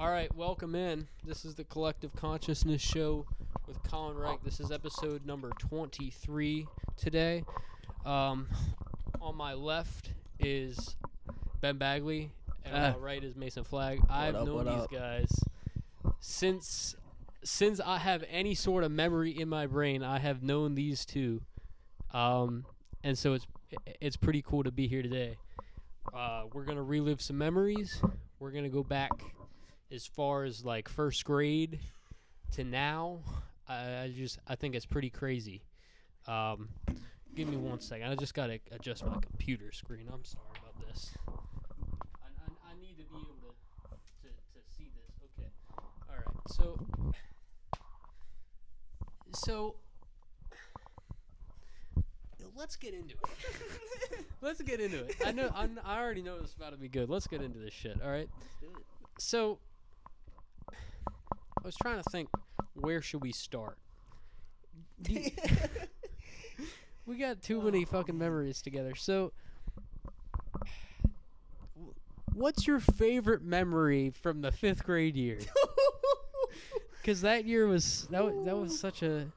All right, welcome in. This is the Collective Consciousness Show with Colin Reich. This is episode number 23 today. On my left is Ben Bagley, and on my right is Mason Flagg. I've known these guys since I have any sort of memory in my brain. I have known these two, and so it's pretty cool to be here today. We're gonna relive some memories. We're gonna go back as far as like first grade to now. I think it's pretty crazy. Give me 1 second. I just gotta adjust my computer screen. I'm sorry about this. I need to be able to see this. Okay. All right. So let's get into it. Let's get into it. I already know this is about to be good. Let's get into this shit. All right. Let's do it. So I was trying to think, where should we start? We got too many fucking memories together. So, what's your favorite memory from the 5th grade year? Because that year was that was such a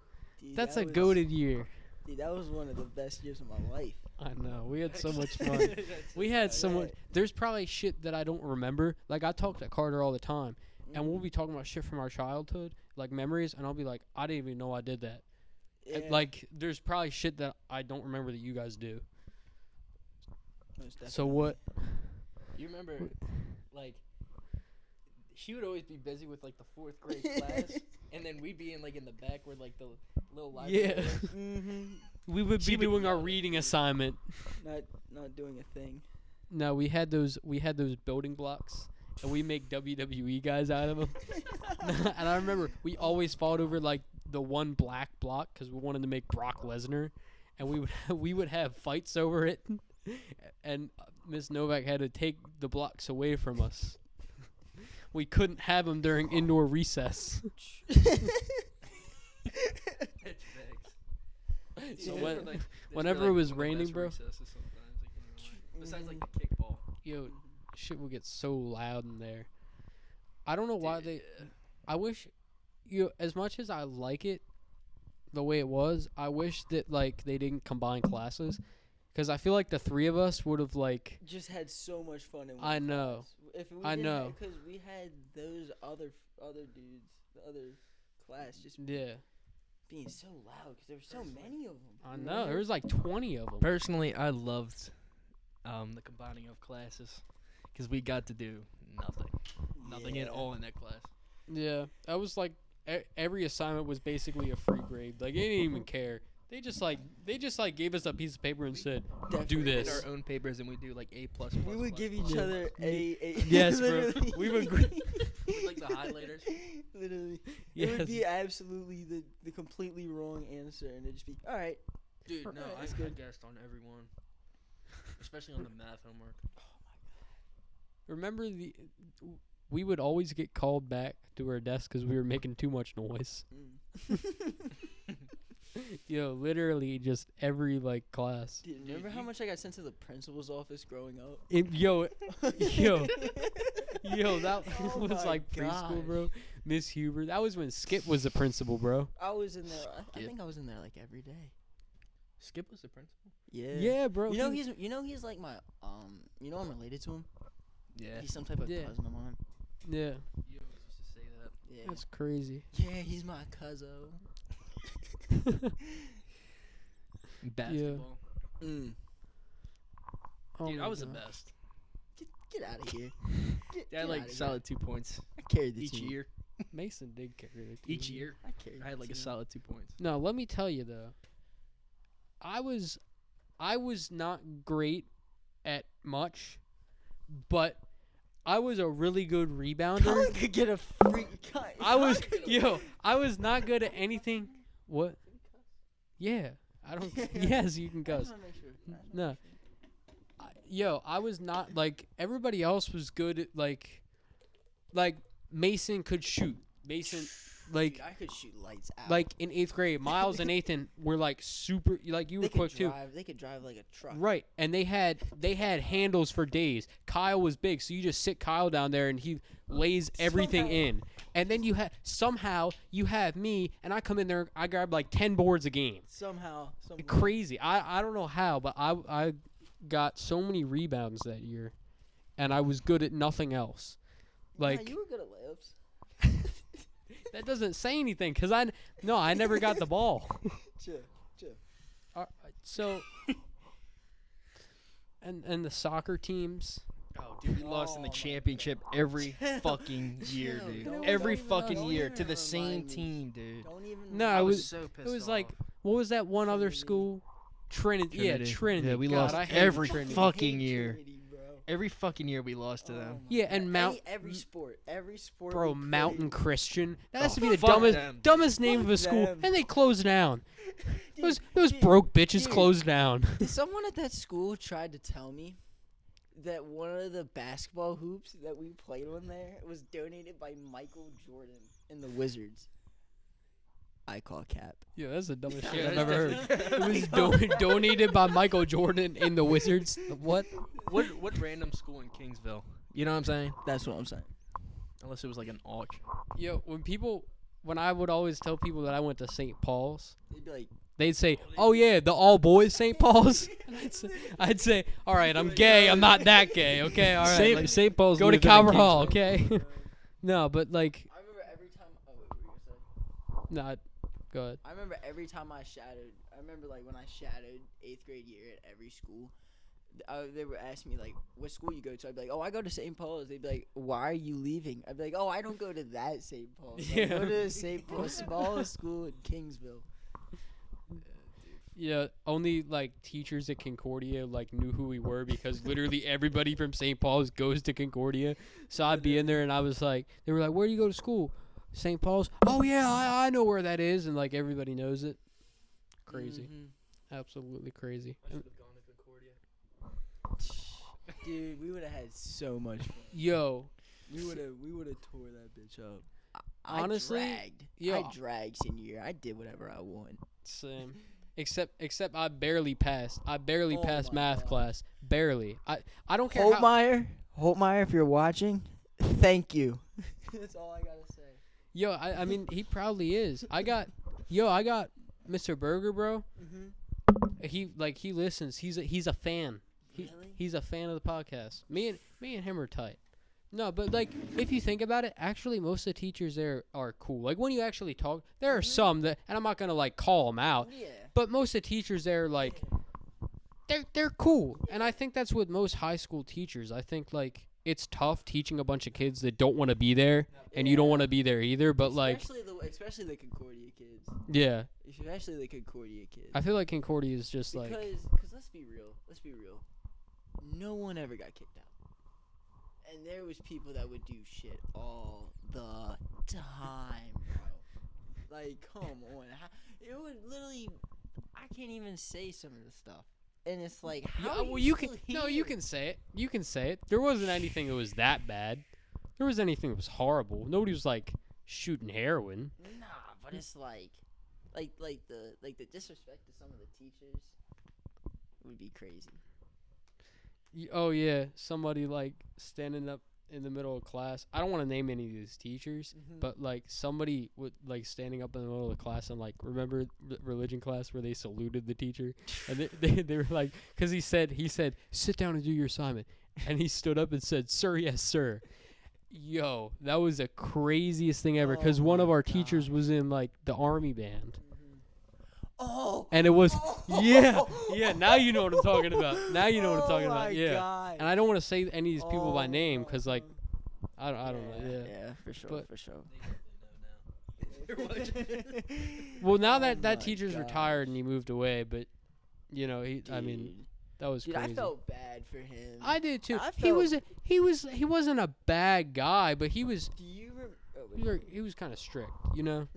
that's a goated year. Dude, that was one of the best years of my life. I know. We had so much fun. We had so much. There's probably shit that I don't remember. Like, I talk to Carter all the time, and we'll be talking about shit from our childhood, like memories, and I'll be like, I didn't even know I did that. Yeah. Like, there's probably shit that I don't remember that you guys do. So what? You remember, like, she would always be busy with, like, the 4th grade class, and then we'd be in the back where, like, the little library Yeah. We would be doing our reading assignment. Not doing a thing. No, we had those building blocks, and we make WWE guys out of them. And I remember we always fought over, like, the one black block because we wanted to make Brock Lesnar, and we would have fights over it, and Miss Novak had to take the blocks away from us. We couldn't have them during indoor recess. So whenever it was raining, bro. Besides like the kickball. Yo, shit would get so loud in there. I don't know why they. I wish, as much as I like it, the way it was, I wish that like they didn't combine classes, because I feel like the three of us would have like just had so much fun in one I know. If we I know. Because we had those other dudes, the other class, just being so loud because there were so many of them. I know. There was like 20 of them. Personally, I loved the combining of classes because we got to do nothing at all in that class. Yeah, that was like every assignment was basically a free grade. Like, they didn't even care. They just gave us a piece of paper and said, "Do this." Our own papers, and we do like A++. We would give each other A. Yes, bro. We would with like the highlighters. Literally. Yes. It would be absolutely the completely wrong answer, and it'd just be all right. Dude, no, Right, I that's good. guessed on everyone, especially on the math homework. Remember we would always get called back to our desk because we were making too much noise. Yo, literally just every like class. Dude, remember how much I got sent to the principal's office growing up? Yo, that Oh was my like preschool, bro. Miss Huber. That was when Skip was the principal, bro. I was in there. I think I was in there like every day. Skip was the principal. Yeah. Yeah, bro. You know he's like my I'm related to him. Yeah. He's some type of cousin of mine. Yeah. You always used to say that. Yeah. That's crazy. Yeah, he's my cousin. Basketball. Oh Dude, my I was the gosh. best. Get out of here. I had like solid 2 points I carried the each team. year. Mason did carry the team. Each year, I carried. I had the like a team. solid 2 points. No, let me tell you though. I was not great at much, but I was a really good rebounder. Colin could get a free cut. I was not good at anything. What? Yeah, I don't. Yes, you can I cuss. just wanna make sure. No. I was not like everybody else was good at like Mason could shoot. Mason Like, Dude, I could shoot lights out. like in 8th grade, Miles and Nathan were like super. Like you were quick too. They could drive like a truck. Right, and they had handles for days. Kyle was big, so you just sit Kyle down there and he lays everything in. And then somehow you have me, and I come in there, I grab like 10 boards a game. Somehow. Crazy. I don't know how, but I got so many rebounds that year, and I was good at nothing else. Like, you were good at layups. that doesn't say anything because I never got the ball. Chill. So, and the soccer teams. Oh, dude, we lost in the championship every fucking year, dude. Every fucking year to the same team, dude. Don't even. No, I it was was so pissed it was off. like, what was that one other school? Trinity. Yeah, Trinity. Yeah, we God, lost I hated every Trinity. fucking year. Trinity, bro. Every fucking year we lost to them. my Yeah, God. and every sport. Bro, we Mountain played. Christian. That has Oh, to be the fuck dumbest them. dumbest name of a Fuck school, them. and they closed down. Dude, Those dude, broke bitches dude. closed down. Someone at that school tried to tell me that one of the basketball hoops that we played on there was donated by Michael Jordan and the Wizards. I call cap. Yeah, that's the dumbest Yeah, shit I've that's ever heard. definitely- It was donated by Michael Jordan in the Wizards. What? What random school in Kingsville? You know what I'm saying? That's what I'm saying. Unless it was like an auction. Yo, when I would always tell people that I went to St. Paul's, They'd be like, they'd say, "Oh yeah, the all boys St. Paul's." And I'd say, "All right, I'm gay. I'm not that gay. Okay, all right. Like, St. Paul's. go to lived in Calvert Hall. Kingsville. Okay." No, but like, I remember every time. Oh, wait, what were you gonna say? nah. Go ahead. I remember every time I shadowed. I remember like when I shadowed 8th grade year at every school. They would ask me like, "What school you go to?" I'd be like, "Oh, I go to St. Paul's." They'd be like, "Why are you leaving?" I'd be like, "Oh, I don't go to that St. Paul's. I go to St. Paul's smallest school in Kingsville." Yeah, only like teachers at Concordia like knew who we were because literally everybody from St. Paul's goes to Concordia. So I'd be in there and I was like, they were like, "Where do you go to school?" St. Paul's. "Oh yeah, I know where that is," and like everybody knows it. Crazy, Mhm. absolutely crazy. I should have gone to Concordia. Dude, we would have had so much fun. Yo, We would have tore that bitch up. Honestly, I dragged senior year. I did whatever I want. same. Except I barely passed. I barely Oh passed my math God. class. Barely. I don't care how. Holtmeyer, if you're watching, thank you. That's all I gotta say. Yo, I mean he probably is. I got Mr. Berger, bro. He listens. He's a fan. Really? He's a fan of the podcast. Me and him are tight. No, but like if you think about it, actually most of the teachers there are cool. Like when you actually talk, there are some that, and I'm not gonna like call them out, Yeah. but most of the teachers there like they're cool, and I think that's with most high school teachers. I think like it's tough teaching a bunch of kids that don't want to be there, and you don't want to be there either. But like, especially the Concordia kids. yeah, Especially the Concordia kids. I feel like Concordia is just because like let's be real. No one ever got kicked out. And there was people that would do shit all the time, bro. Like, come on. It would literally, I can't even say some of the stuff. And it's like, how well, are you still can here? no, you can say it. You can say it. There wasn't anything that was that bad. There was anything that was horrible. Nobody was like shooting heroin. Nah, but it's like the disrespect to some of the teachers would be crazy. Oh yeah, somebody like standing up in the middle of class. I don't want to name any of these teachers, but like somebody would like standing up in the middle of the class and like remember religion class where they saluted the teacher and they were like, because he said sit down and do your assignment, and he stood up and said, "Sir, yes sir." Yo, that was the craziest thing ever because one of our teachers was in like the army band. Oh. And it was, yeah. Now you know what I'm talking about. Now you know what I'm talking about. Yeah. God. And I don't want to say any of these people by name because, like, I don't know. Yeah. Yeah, for sure, But- for sure. Well, now that Oh that my teacher's gosh. retired and he moved away, but I mean, that was Dude, crazy. I felt bad for him. I did too. I He wasn't a bad guy, but he was Do you remember? he was kind of strict, you know.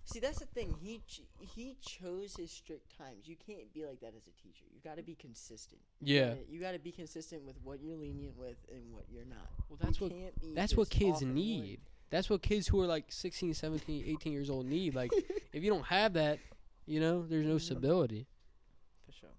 See, that's the thing. He chose his strict times. You can't be like that as a teacher. You got to be consistent. Yeah. You got to be consistent with what you're lenient with and what you're not. Well, that's You what can't be that's what just kids off and on. need. That's what kids who are like 16, 17, 18 years old need. Like, if you don't have that, there's no stability. For sure.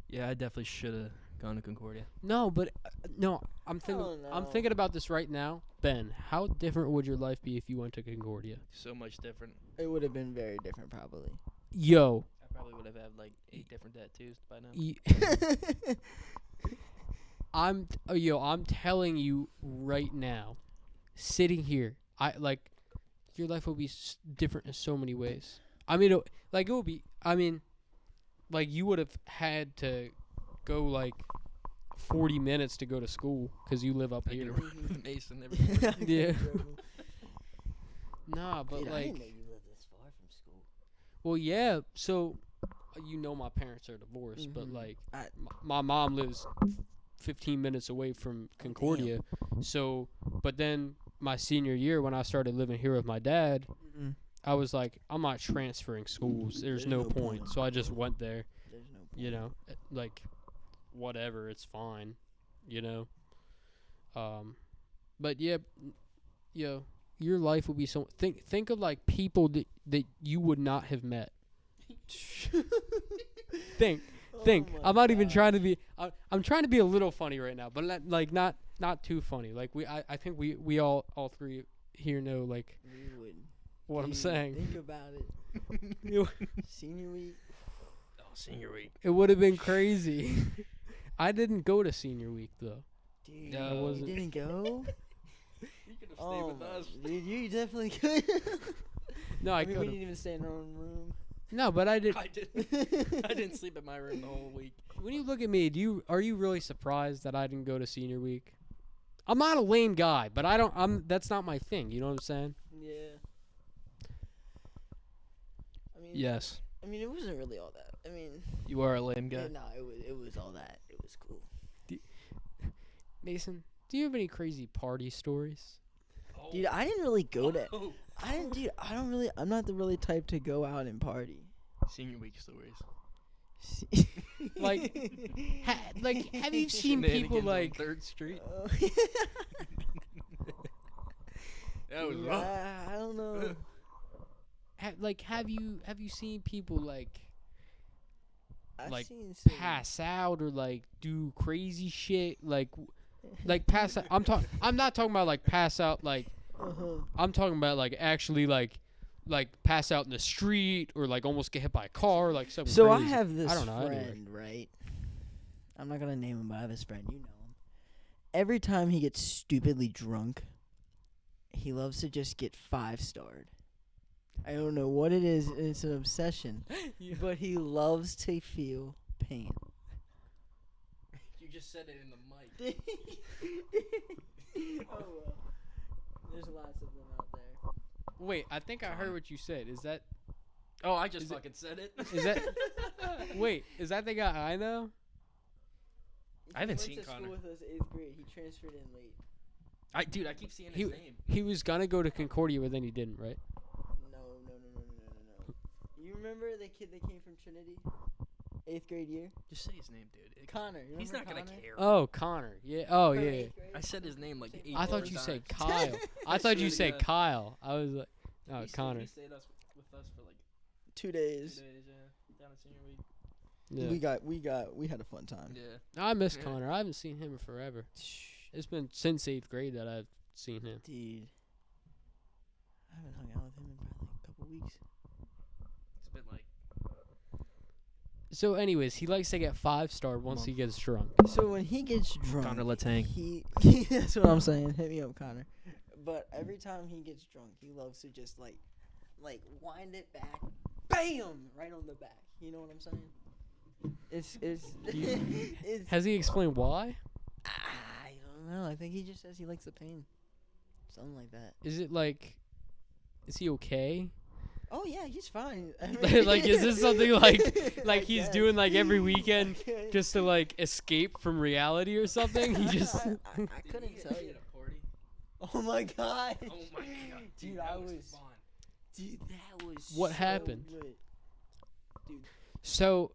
Yeah, I definitely should have gone to Concordia. No, but no, I'm thinking. Oh, I'm no. thinking about this right now. Ben, how different would your life be if you went to Concordia? So much different. It would have been very different, probably. Yo, I probably would have had like 8 different tattoos by now. I'm telling you right now, sitting here, your life will be different in so many ways. I mean, it would be. I mean, like you would have had to go like 40 minutes to go to school because you live up I here. could work with Mason every day. Yeah. Nah, but Dude, I like, didn't know you lived this far from school. well, yeah. So, my parents are divorced, but Mhm. like, I- my mom lives 15 minutes away from Concordia. So, but then my senior year when I started living here with my dad, Mm-mm. I was like, I'm not transferring schools. There's no point. So I just went there. There's no point. Like, whatever, it's fine, But yeah, your life would be so. Think of like people that you would not have met. Think. Oh my I'm not even God. trying to be. I'm trying to be a little funny right now, but not too funny. Like I think we all three here know like We would. what I'm Dude, saying. Think about it. It Senior week. Oh, senior week. would have been crazy. I didn't go to senior week though. Dude, No. I you wasn't. didn't go? You could have stayed Oh, with us. dude, you definitely could. No, I mean, we could've. didn't even stay in our own room. No, but I did. I didn't. I didn't sleep in my room the whole week. When you look at me, are you really surprised that I didn't go to senior week? I'm not a lame guy, but that's not my thing. You know what I'm saying? Yeah. I mean, Yes, I mean, it wasn't really all that. I mean, you are a lame guy. yeah, no, it was all that. It was cool. Mason, do you have any crazy party stories? Dude, I didn't really go to. Oh. I didn't, dude. I don't really. I'm not the really type to go out and party. Senior week stories. Like, have you seen people Shenanigans on like? 3rd Street? Oh. That was Dude, rough. I don't know. Have you seen people like I've like seen some- pass out or like do crazy shit like pass out? I'm not talking about like pass out like. Uh-huh. I'm talking about like actually like pass out in the street or like almost get hit by a car like something So I crazy. have this I don't know, friend, anyway. right? I'm not gonna name him, but I have this friend. You know him. Every time he gets stupidly drunk, he loves to just get 5-starred. I don't know what it is. It's an obsession, but he loves to feel pain. You just said it in the mic. Oh well. There's lots of them out there. Wait, I think I heard what you said. Is that Oh, I just Is it- fucking said it. is that wait, is that the guy I know? I haven't He seen went to Connor. school with us 8th grade. He transferred in late. Dude, I keep seeing He- his name. He was gonna go to Concordia, but then he didn't, right? No. You remember the kid that came from Trinity? 8th grade year? Just say his name, dude. Connor. You He's remember not gonna Connor? care. Oh, Connor. Yeah. Oh, From yeah. 8th grade? I said his name like 8 I thought different you said times. Kyle. I I thought swear you to said God. Kyle. I was like, oh, Connor. He stayed with us for like 2 2 days. days, yeah. Down at senior week. Yeah. We had a fun time. Yeah. I miss Yeah. Connor. I haven't seen him in forever. It's been since 8th grade that I've seen him. Dude. I haven't hung out with him in probably a couple weeks. It's been like So, anyways, he likes to get 5-star once month. he gets drunk. So when he gets drunk, Connor, let's hang. he that's what I'm saying. Hit me up, Connor. But every time he gets drunk, he loves to just like wind it back, bam, right on the back. You know what I'm saying? It's it's Has he explained why? I don't know. I think he just says he likes the pain. Something like that. Is it like, is he okay? Oh yeah, he's fine. Like, is this something like I he's guess. doing like every weekend Okay. just to like escape from reality or something? He just I Did couldn't he tell get you. at a party? Oh my god. Oh my god. Dude, that I was was- fun. Dude, that was What so happened? good. so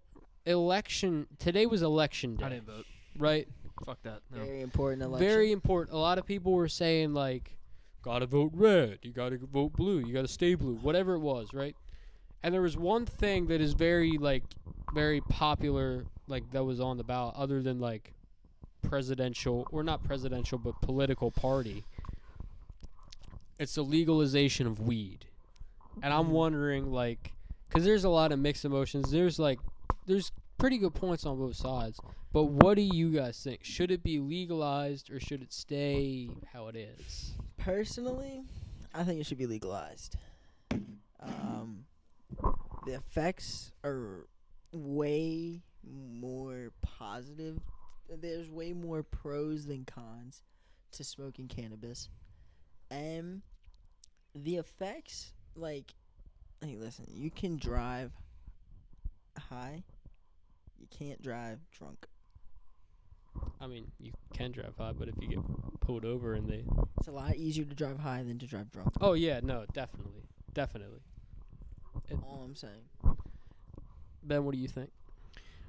today was election day, I didn't vote. right? Fuck that. No. Very important election. Very important. A lot of people were saying like, gotta vote red, you gotta vote blue, you gotta stay blue, whatever it was, right? And there was one thing that is very popular, like that was on the ballot, other than like presidential, or not presidential, but political party. It's the legalization of weed. And I'm wondering, like, because there's a lot of mixed emotions. There's pretty good points on both sides. But what do you guys think? Should it be legalized or should it stay how it is? Personally, I think it should be legalized. The effects are way more positive. There's way more pros than cons to smoking cannabis. And the effects, like, hey, listen, you can drive high. You can't drive drunk. I mean, you can drive high, but if you get pulled over and they... It's a lot easier to drive high than to drive drunk. Oh, yeah, no, definitely. Definitely. All I'm saying. Ben, what do you think?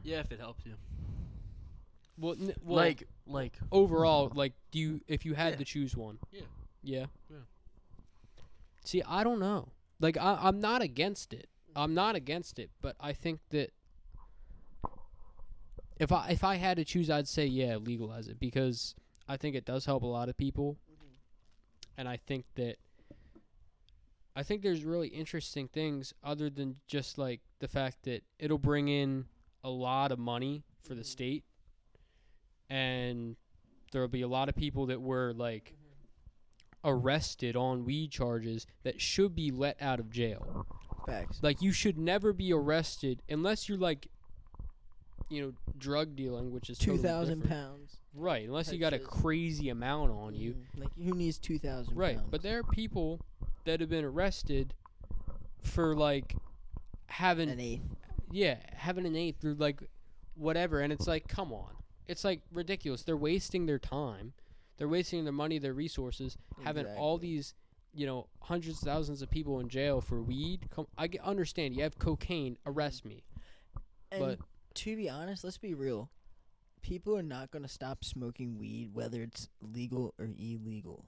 Yeah, if it helps you. Well, Like overall, like, if you had Yeah. to choose one? Yeah. Yeah? Yeah. See, I don't know. Like, I'm not against it. I'm not against it, but I think that if I had to choose, I'd say, yeah, legalize it, because I think it does help a lot of people. And I think there's really interesting things other than just, like, the fact that it'll bring in a lot of money for the state. And there'll be a lot of people that were, like, arrested on weed charges that should be let out of jail. Facts. Like, you should never be arrested unless you're, like, drug dealing, which is 2,000 totally pounds. right, unless you type got a shit. crazy amount on you. Like, who needs 2,000 Right, pounds? but there are people that have been arrested for, like, having An eighth. having an eighth or, like, whatever, and it's like, come on. It's, like, ridiculous. They're wasting their time. They're wasting their money, their resources, having all Exactly. these, hundreds of thousands of people in jail for weed. Understand, you have cocaine, arrest me. And But to be honest, let's be real. People are not going to stop smoking weed, whether it's legal or illegal.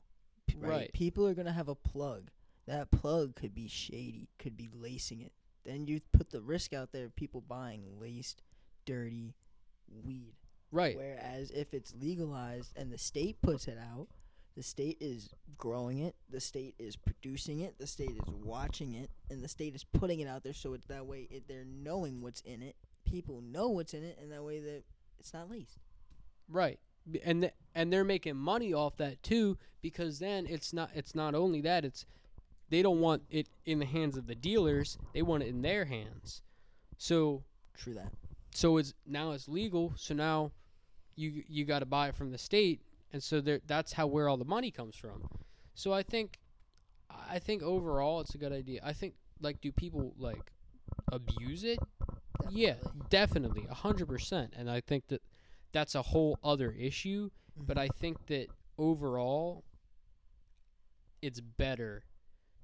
Right. People are going to have a plug. That plug could be shady, could be lacing it. Then you put the risk out there of people buying laced, dirty weed. right. Whereas if it's legalized and the state puts it out, the state is growing it, the state is producing it, the state is watching it, and the state is putting it out there so it's that way they're knowing what's in it. People know what's in it, and that way that it's not laced. Right. And they're making money off that too, because then it's not only that, it's they don't want it in the hands of the dealers, they want it in their hands. So True that. it's legal, so now you got to buy it from the state, and so that's where all the money comes from. So I think overall it's a good idea. I think, like, do people, like, abuse it? Yeah, definitely, 100%. And I think that's a whole other issue. But I think that overall, it's better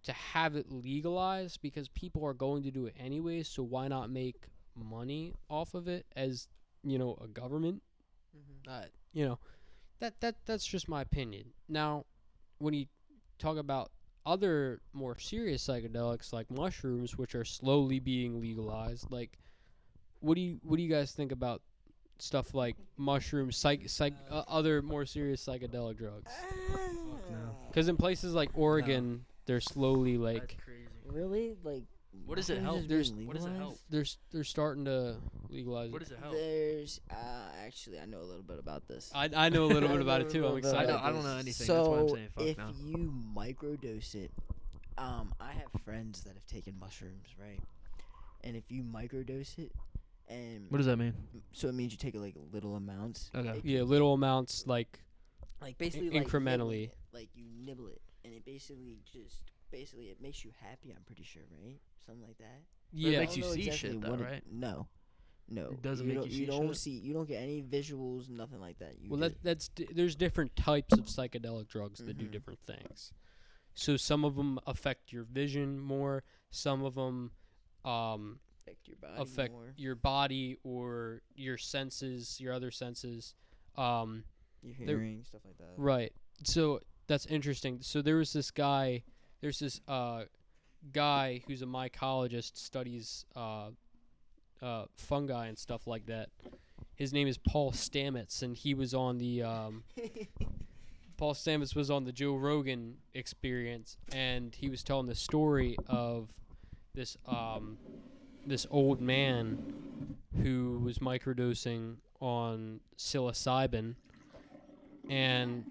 to have it legalized because people are going to do it anyways. So why not make money off of it as, a government? That's just my opinion. Now, when you talk about other more serious psychedelics like mushrooms, which are slowly being legalized, like, what do you guys think about stuff like mushrooms, other more serious psychedelic drugs? Because in places like Oregon, they're slowly, like, That's crazy. Really? Like, What does it mushrooms help? is being What does it help? legalized? they're starting to legalize What it. does it help? There's actually I know a little bit about this. I know a little bit about it too. I'm I excited. I don't know anything, So that's why I'm saying fuck if no. you microdose it, I have friends that have taken mushrooms, right? And if you microdose it, and What does that mean? so it means you take it like little amounts. Okay. Yeah, little amounts, like Basically incrementally. nibbling it, like you nibble it, and it basically it makes you happy. I'm pretty sure, right? Something like that. yeah. it makes I you don't know see exactly shit though, what right? No. It doesn't make you see don't shit? see. You don't get any visuals, nothing like that. You Well, there's different types of psychedelic drugs that do Mhm. different things. So some of them affect your vision more. Some of them affect your body affect more. your body or your senses, your other senses. Your There- hearing, stuff like that. Right. So that's interesting. So there was this guy. There's this guy who's a mycologist, studies fungi and stuff like that. His name is Paul Stamets, and he was on the Paul Stamets was on the Joe Rogan Experience, and he was telling the story of this this old man who was microdosing on psilocybin, and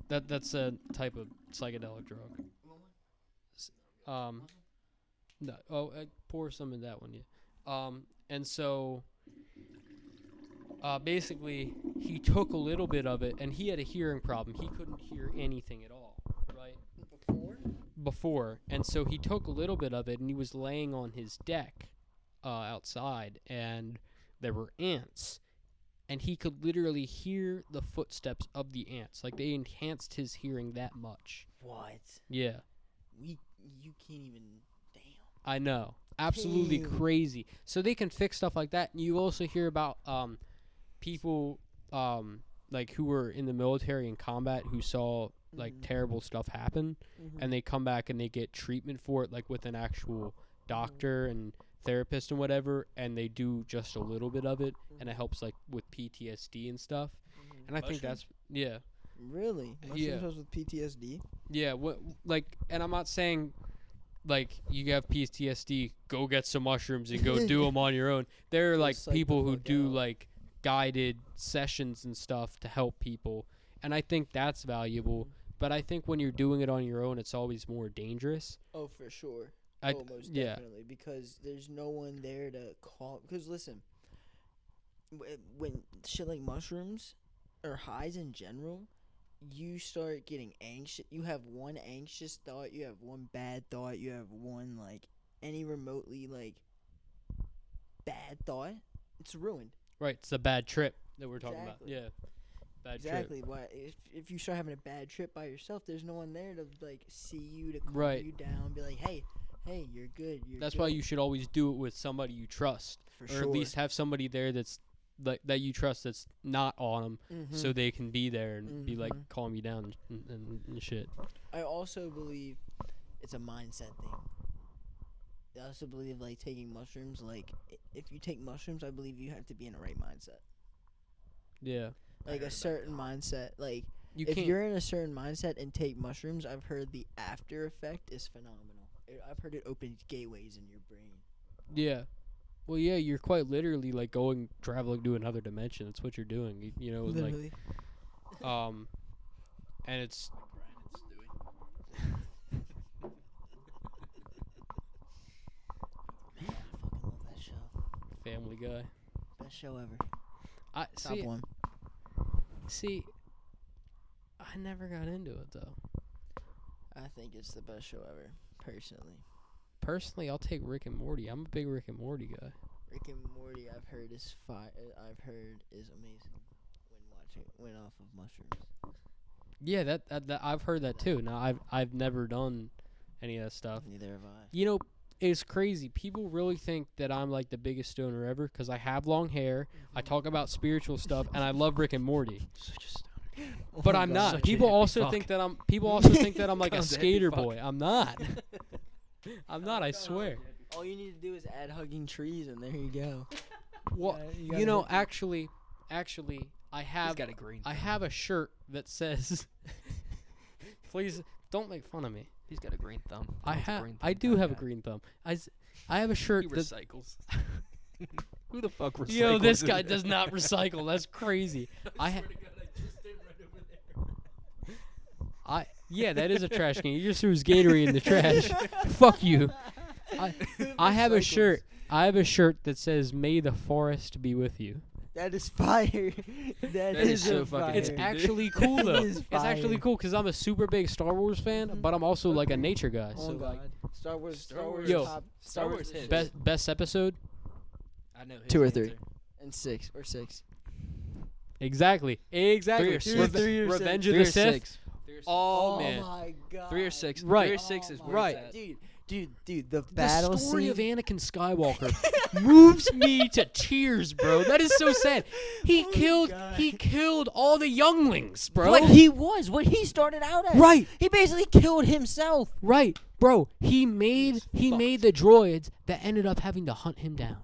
that's a type of psychedelic drug. No, pour some in that one, yeah. And so, basically, he took a little bit of it, and he had a hearing problem. He couldn't hear anything at all, right? Before, and so he took a little bit of it, and he was laying on his deck, outside, and there were ants, and he could literally hear the footsteps of the ants. Like, they enhanced his hearing that much. What? Yeah. You can't even. Damn. I know. Absolutely Damn. crazy. So they can fix stuff like that. And you also hear about people like who were in the military and combat who saw like terrible stuff happen, and they come back and they get treatment for it, like with an actual doctor and therapist and whatever, and they do just a little bit of it, and it helps like with PTSD and stuff. And I think that's Really? Yeah. Mushrooms helps with PTSD? Yeah, what like, and I'm not saying like you have PTSD, go get some mushrooms and go do them on your own. There are like psych the people who fuck do out. like guided sessions and stuff to help people, and I think that's valuable. But I think when you're doing it on your own, it's always more dangerous. Oh, for sure. Most yeah. definitely. Because there's no one there to call. Because listen, when shit like mushrooms or highs in general, you start getting anxious. You have one anxious thought. You have one bad thought. You have one, like, any remotely, like, bad thought. It's ruined. Right, it's a bad trip that we're talking Exactly. about. Yeah, bad trip. Exactly. Why? If you start having a bad trip by yourself, there's no one there to, like, see you, to calm Right. you down, be like, hey, you're good. That's why you should always do it with somebody you trust, For or sure. at least have somebody there that's like that you trust that's not on them, so they can be there and be like calm you down and shit. I also believe it's a mindset thing. I also believe, like, taking mushrooms, like, if you take mushrooms, I believe you have to be in the right mindset. Yeah, Like, a certain mindset. Like, you if can't. you're in a certain mindset and take mushrooms, I've heard the after effect is phenomenal. I've heard it opens gateways in your brain. Yeah. Well, yeah, you're quite literally like traveling to another dimension. That's what you're doing. You know, Literally. like, and it's Man, I fucking love that show. Family Guy. Best show ever. I Top one. see. I never got into it though. I think it's the best show ever, personally. Personally, I'll take Rick and Morty. I'm a big Rick and Morty guy. Rick and Morty, I've heard is amazing when off of mushrooms. Yeah, that I've heard that too. Now I've never done any of that stuff. Neither have I. You know, it's crazy. People really think that I'm like the biggest stoner ever because I have long hair. I talk about spiritual stuff, and I love Rick and Morty. Such a stoner. But my I'm God. not. Such a People hippie also fuck. think that I'm. People also think that I'm like a Comes a hippie skater fuck. boy. I'm not. I'm not. I swear. All you need to do is add hugging trees, and there you go. Well, you got you a know, hippie. actually, I He's have. got a green. I have a shirt that says. Please don't make fun of me. He's got a green thumb. I He's a have. green I thumb do kind of have a guy. green thumb. I have a shirt He that. recycles. Who the fuck recycles? Yo, this guy does not recycle. That's crazy. Yeah, that is a trash can. You just threw his Gatorade in the trash. Fuck you. I have a shirt. I have a shirt that says "May the forest be with you." That is fire. that is is so a fucking fire. It's actually cool though. It is It's actually fire. cool because I'm a super big Star Wars fan, but I'm also like a nature guy. Oh So God. like, Star Wars. Star Wars Yo. Top, Star Wars is hits. best episode. I know his 2 or answer. 3. And 6 or 6. Exactly. 3 or Reve- 6. 3 or 6. Revenge of 3 the or Sith. 6. Oh man. my God. 3 or 6. Right. 3 or 6 is Oh where Right. it's at. Dude, Dude, the battle the story scene. of Anakin Skywalker moves me to tears, bro. That is so sad. He killed all the younglings, bro. What he started out as. Right. He basically killed himself. Right, bro. He made the droids that ended up having to hunt him down.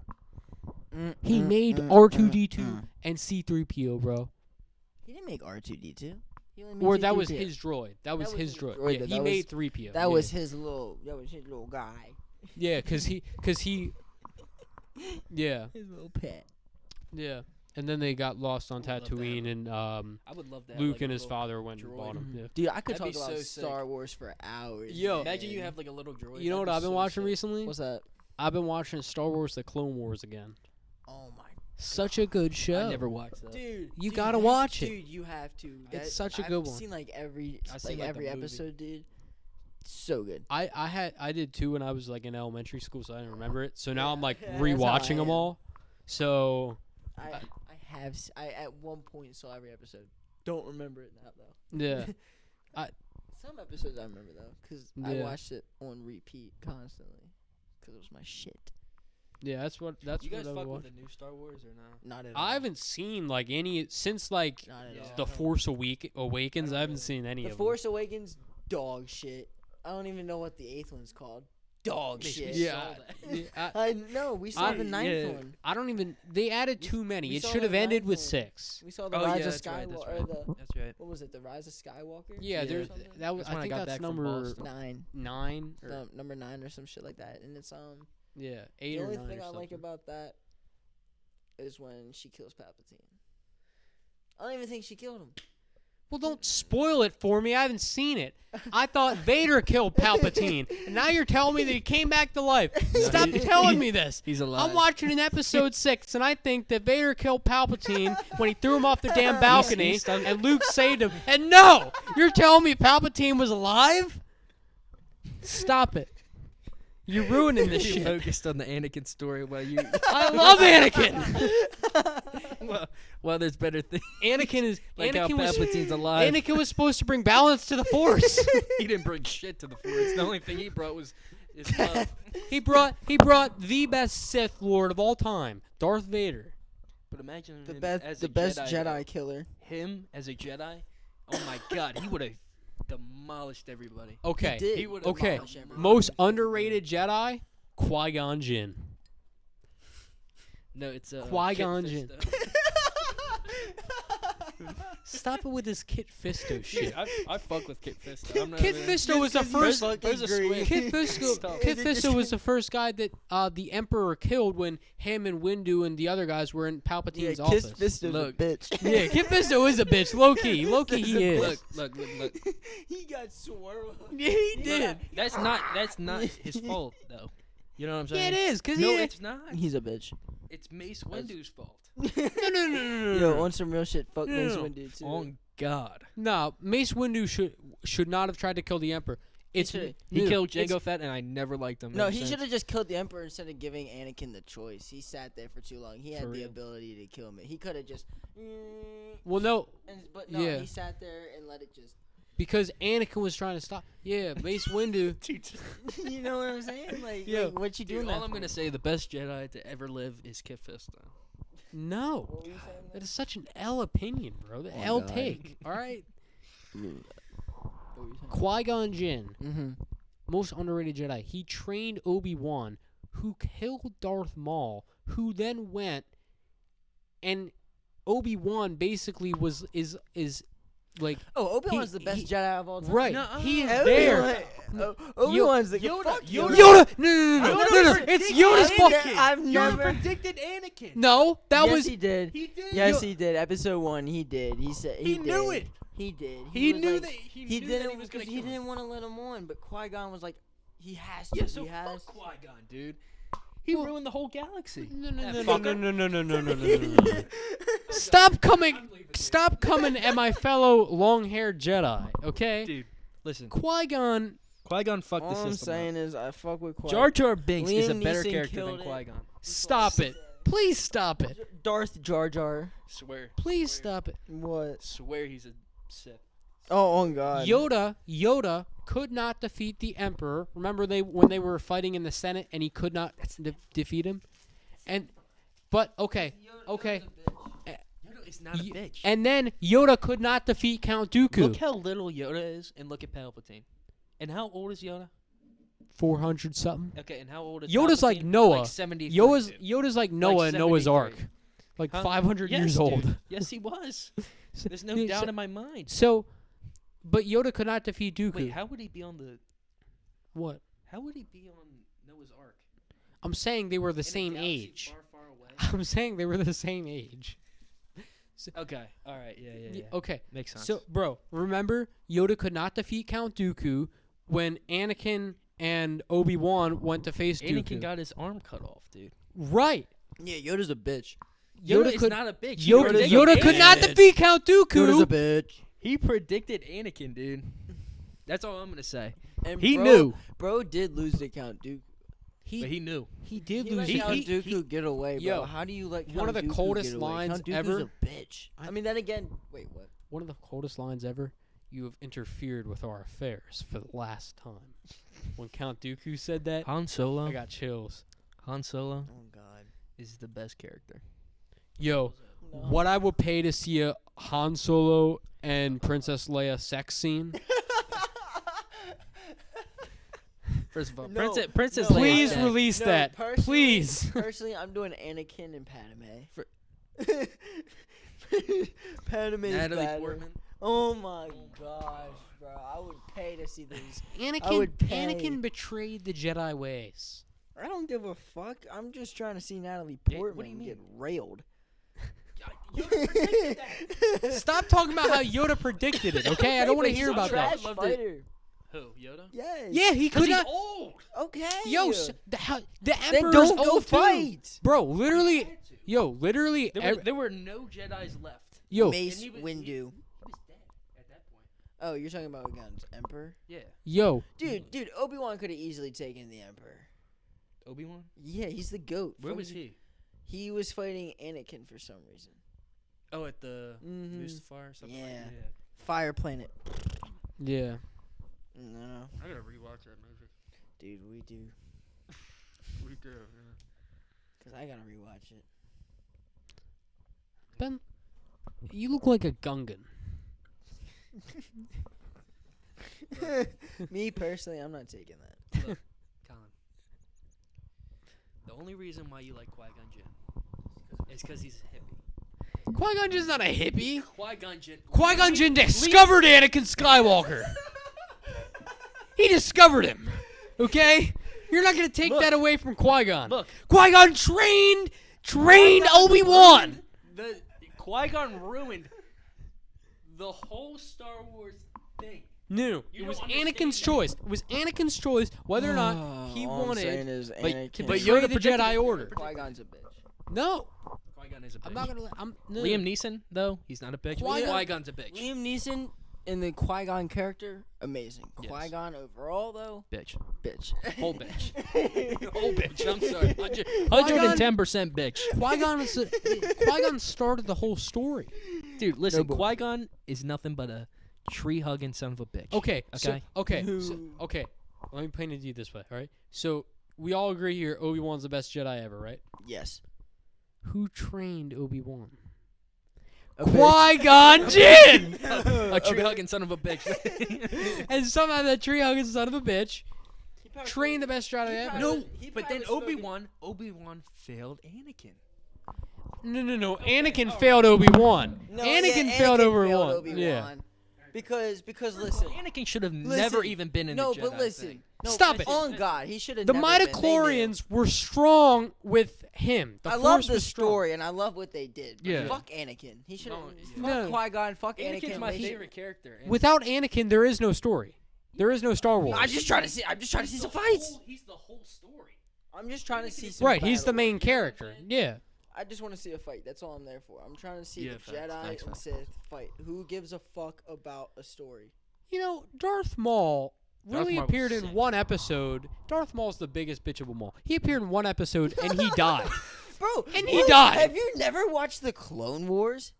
He made R2D2 and C3PO, bro. He didn't make R2D2. Or that was his droid. That was his droid. Yeah, he made 3PO. That was his little guy. Yeah, cause he yeah. His little pet. Yeah. And then they got lost on I would love to have Tatooine, and I would love that. Luke like, and a his little father went and droid. bought him. Yeah. Dude, I could That'd talk be about so Star sick. Wars for hours. Yo, Imagine you man. have like a little droid. You know what That'd I've be been so watching sick. recently? What's that? I've been watching Star Wars: The Clone Wars again. Oh my. Such a good show. I never watched that. Dude, You gotta watch it. Dude, you have to. It's such a I've good one. Seen like every I've seen, like, the movie. episode, dude. So good. I did too when I was like in elementary school, so I didn't remember it. So now Yeah, I'm like yeah, that's how rewatching I them am. all. So I at one point saw every episode. Don't remember it now though. yeah, Some episodes I remember though, cause I Yeah. watched it on repeat constantly, cause it was my shit. yeah, that's You what guys I fuck watch. with the new Star Wars or not? Not at all. I haven't seen like any since like Not at Yeah. all. The Force Awakens. I I don't haven't really- seen any The of Force Awakens, dog shit. I don't even know what the 8th one's called. Dog Makes me shit. sick. Yeah, saw that. them. Yeah, I know. We saw the 9th one. I don't even. They added too many. we It saw should have the ended 9th with one. 6. We saw the Oh, Rise yeah, of that's right, that's Skywalker. right. That's right. What was it? The Rise of Skywalker? Yeah, Yeah. there's Something? that was. That's when I I think got that's back from number Boston. 9. 9. Or, No, number 9 or some shit like that. And it's yeah, 8 the or only 9 thing or I like something. about that is when she kills Palpatine. I don't even think she killed him. Well, don't spoil it for me. I haven't seen it. I thought Vader killed Palpatine, and now you're telling me that he came back to life. Stop telling me this. He's alive. I'm watching in episode 6, and I think that Vader killed Palpatine when he threw him off the damn balcony, and Luke saved him. And no, you're telling me Palpatine was alive? Stop it. You're ruining this You shit. focused on the Anakin story while you. I love Anakin. well, there's better things. Anakin is Like Anakin how was Palpatine's alive. Anakin was supposed to bring balance to the Force. He didn't bring shit to the Force. The only thing he brought was his love. He brought the best Sith Lord of all time, Darth Vader. But imagine The him best, as the a best Jedi. Jedi killer. Him as a Jedi. Oh my God, he would have demolished everybody. Okay. He did. He would Okay. demolish everyone. Most underrated Jedi, Qui-Gon Jinn. No, it's Qui-Gon Kit Jinn. Fisto. Stop it with this Kit Fisto shit. I fuck with Kit Fisto. I'm not Kit even- Fisto was the first. There's a switch. Kit Fisto, Stop. Kit Fisto was the first guy that the Emperor killed when him and Windu and the other guys were in Palpatine's office. Fisto's Look. a bitch. Yeah, Kit Fisto is a bitch, low key he is. Look. He got swirled. Yeah, he did. That's not his fault though. You know what I'm Yeah, saying? it is, cause No, he. it's not. He's a bitch. It's Mace Windu's fault. No. Yo, on some real shit, fuck No, Mace no. Windu too. On God. No, Mace Windu should not have tried to kill the Emperor. It's should- He no, killed it's- Jango Fett, and I never liked him. No, ever he since. should have just killed the Emperor instead of giving Anakin the choice. He sat there for too long. He had For the real. ability to kill him. He could have just. Well, no, But no, Yeah. he sat there and let it just. because Anakin was trying to stop. Yeah, Mace Windu. You know what I'm saying? Like, Yeah. like what you doing? Dude, all that I'm for? gonna say, the best Jedi to ever live is Kit Fisto. No, What were you saying? that is such an L opinion, bro. The Oh, L God. take. All right, What were you saying? Qui-Gon Jinn, Mm-hmm. most underrated Jedi. He trained Obi-Wan, who killed Darth Maul, who then went and Obi-Wan basically is like Oh, Obi-Wan's the best he- Jedi of all time. right. Nuh-uh. He is there. Obi-Wan's the Yoda- fuck Yoda- Yoda, no, Yoda it's predicted Yoda's Anakin. fault. I've You never. predicted Anakin. No, that yes, was he did. He did. Yes, he did. Episode 1, he did. He said He did. knew it. He did. He was knew like, that he he knew didn't that he was gonna because he kill him. didn't want to let him on, but Qui-Gon was like, he has to. Yeah, so he has. fuck Qui-Gon, dude. He Well- ruined the whole galaxy. no. Fucker. Stop coming at my fellow long-haired Jedi, okay? Dude, listen. Qui-Gon, Qui-Gon fucked All the I'm system saying is, I fuck with up. Qui. Jar Jar Binks is a Liam better Neeson character killed than it. Qui-Gon. stop it. Please stop it. Darth Jar Jar. Swear. Please stop it. What? Swear he's a Sith. Oh God. Yoda could not defeat the Emperor. Remember when they were fighting in the Senate and he could not defeat him? Okay. Yoda is not a bitch. And then Yoda could not defeat Count Dooku. Look how little Yoda is, and look at Palpatine. And how old is Yoda? 400 something. Okay, and how old is Yoda's Palpatine? like Noah. Like 73. Yoda's like Noah in Noah's 73. Ark. Like Huh? 500 Yes, years dude. old. Yes, he was. There's no Dude, doubt in my mind. So, but Yoda could not defeat Dooku. Wait, how would he be on the? What? How would he be on Noah's Ark? I'm saying they were the In a same galaxy age. Far, far away. I'm saying they were the same age. Okay. All right. Yeah. Okay. Makes sense. So, bro, remember Yoda could not defeat Count Dooku when Anakin and Obi-Wan went to face Anakin Dooku. got his arm cut off, dude. Right. Yeah, Yoda's a bitch. Yoda is could not a bitch. Yoda could not defeat Count Dooku. Yoda's a bitch. He predicted Anakin, dude. That's all I'm gonna say. And He bro, knew. Bro did lose to Count Dooku. But he knew. He did He lose. let He- Count he- Dooku get away, bro. Yo, How do you let Count one of the Dooku coldest get away? lines Count Dooku's ever- a bitch. I mean, then again, wait, what? One of the coldest lines ever. You have interfered with our affairs for the last time. When Count Dooku said that, Han Solo. I got chills. Han Solo Oh God. is the best character. Yo, No. what I would pay to see a Han Solo and Princess Leia sex scene. First of all, No, Princess no, Leia. Please no, release that. personally- Please. Personally, I'm doing Anakin and Padme. For- Padme's Natalie better. Portman. Oh my gosh, bro! I would pay to see these. Anakin would pay. Anakin betrayed the Jedi ways. I don't give a fuck. I'm just trying to see Natalie Yeah, what do Portman you get railed. Stop talking about how Yoda predicted it, okay? I don't want to But hear he's a about that. trash Loved it. fighter. Who? Yoda? Yes. Yeah, he Because could he's not. old. Okay. Yo, the then Emperor's don't go old too. fight. Bro, literally, literally, There were no Jedi's left. yo, Mace And he was- Windu. He was dead at that point. Oh, you're talking about against Emperor? Yeah. yo, Dude, Obi-Wan could have easily taken the Emperor. Obi-Wan? Yeah, he's the GOAT. Where Fuck was you- he? He was fighting Anakin for some reason. Oh, at the Mhm. Mustafar or something like Yeah. that. Fire Planet. yeah. No, I gotta rewatch that movie. dude, we do. We do, Cause I gotta rewatch it. Ben, you look like a Gungan. Me personally, I'm not taking that. Look, Colin. The only reason why you like Qui-Gon Jinn is because he's a hippie. Qui-Gon Jinn's not a hippie. Qui-Gon Jinn. Qui-Gon Jinn discovered Anakin Skywalker. He discovered him. Okay? You're not gonna take Look. that away from Qui-Gon. Look. Qui-Gon trained Obi-Wan. The Qui-Gon ruined the whole Star Wars thing. No, You it was don't Anakin's understand choice. It was Anakin's choice whether or not he All I'm saying wanted is to Anakin. but betray Yoda the predicted Jedi it. Order. Qui-Gon's a bitch. No, Qui-Gon is a bitch. I'm not gonna. No. Liam Neeson, though, he's not a bitch. Qui-Gon- Qui-Gon's a bitch. Liam Neeson in the Qui-Gon character, amazing. Yes. Qui-Gon overall, though, Bitch. bitch. Whole bitch. Whole bitch. I'm sorry. 110% bitch. Qui-Gon started the whole story. Dude, listen. but- Qui-Gon is nothing but a tree-hugging son of a bitch. Okay. Okay? Okay. Let me paint it to you this way. All right. So we all agree here. Obi-Wan's the best Jedi ever, right? Yes. Who trained Obi-Wan? A bitch. Qui-Gon Jinn. A tree-hugging son of a bitch. And somehow that tree-hugging son of a bitch trained the best Jedi ever. No, but then Obi-Wan failed Anakin. No. Anakin failed Obi-Wan. No, Anakin yeah, failed Anakin Obi-Wan. Obi-Wan. Yeah. Because listen. Anakin should have Listen, never even been in no, the Jedi but listen. thing. No, Stop it. On God, he should have The never been. They knew. midichlorians were strong with him. The I Force love the was strong. story and I love what they did. But Yeah. Fuck Anakin. He should have. No, yeah. Fuck No. Qui-Gon. Fuck Anakin's Anakin. my They should- favorite character. Without Anakin, there is no story. There is no Star Wars. I'm just trying to see. I'm just trying to see some fights. He's the whole story. I'm just trying to see some. Right, he's the battles. main character. Yeah. I just want to see a fight. That's all I'm there for. I'm trying to see Yeah, the facts, Jedi facts, and facts. Sith fight. Who gives a fuck about a story? You know, Darth Maul really Maul was appeared in sick. one episode. Darth Maul's the biggest bitch of them all. He appeared in one episode and he died. Bro, And he died. Have you never watched the Clone Wars?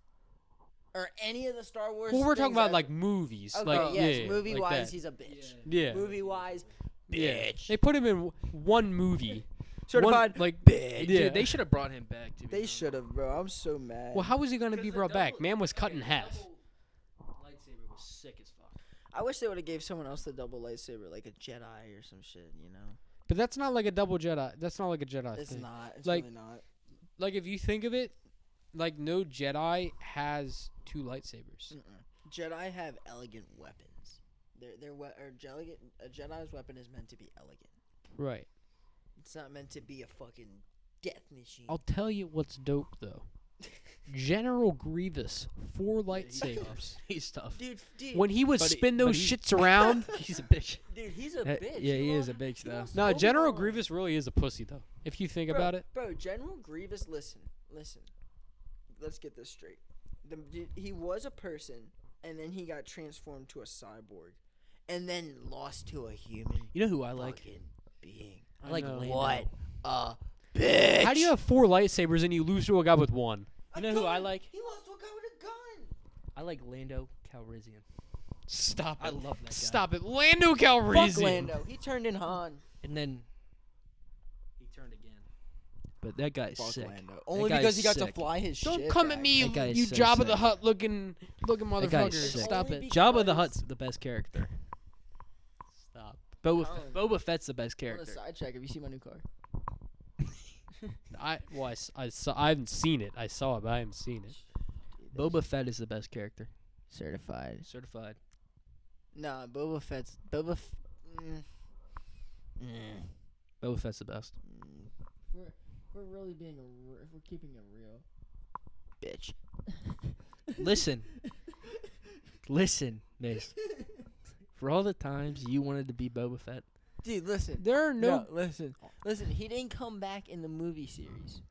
or any of the Star Wars. Well, we're talking things about ever. like movies. Okay, like yes, yeah, movie like wise, that. he's a bitch. Yeah. Movie wise, Yeah. bitch. They put him in one movie. Certified One, like bitch. Yeah. Dude, they should have brought him back. To be They honest. should have, bro. I'm so mad. Well, how was he gonna be 'Cause the brought back? double- Man was cut in the half. double Lightsaber was sick as fuck. I wish they would have gave someone else the double lightsaber, like a Jedi or some shit. You know, But that's not like a double Jedi. That's not like a Jedi it's thing. not. It's Like- really not. Like if you think of it, like no Jedi has two lightsabers. Jedi have elegant weapons. A Jedi's weapon is meant to be elegant. Right. It's not meant to be a fucking death machine. I'll tell you what's dope though. General Grievous, 4 lightsabers. He's tough. dude. When he would But he- spin but those he- shits around. He's a bitch. Dude, he's a bitch. Yeah, he is a lost- bitch he though. lost No, General Obi-Wan. Grievous really is a pussy though. If you think Bro, about it. Bro, General Grievous, listen. Let's get this straight. He was a person, and then he got transformed to a cyborg, and then lost to a human You know who I like? fucking being. I like know. Lando. What a bitch! How do you have 4 lightsabers and you lose to a guy with 1? You know who I like? He lost to a guy with a gun. I like Lando Calrissian. Stop it. I love that guy. Stop it. Lando Calrissian. Fuck Lando. He turned in Han. And then he turned again. But that guy's Fuck sick. Lando. Only guy's because he got to sick. fly his Don't shit come back. at me, That guy is you so Jabba the sick. Hutt looking That motherfucker. guy's sick. Stop Only it. Jabba the because- Hutt's the best character. Stop. Boba, Colin. Boba Fett's the best On a character. side check, have you seen my new car? I haven't seen it. I saw it, but I haven't seen it. Boba Fett is the best character. Certified. Certified. Nah, Boba Fett's Boba Fett's the best. We're really being if we're keeping it real. Bitch. Listen. Listen, Mace. For all the times you wanted to be Boba Fett, Dude, listen. There are no. Listen. He didn't come back in the movie series.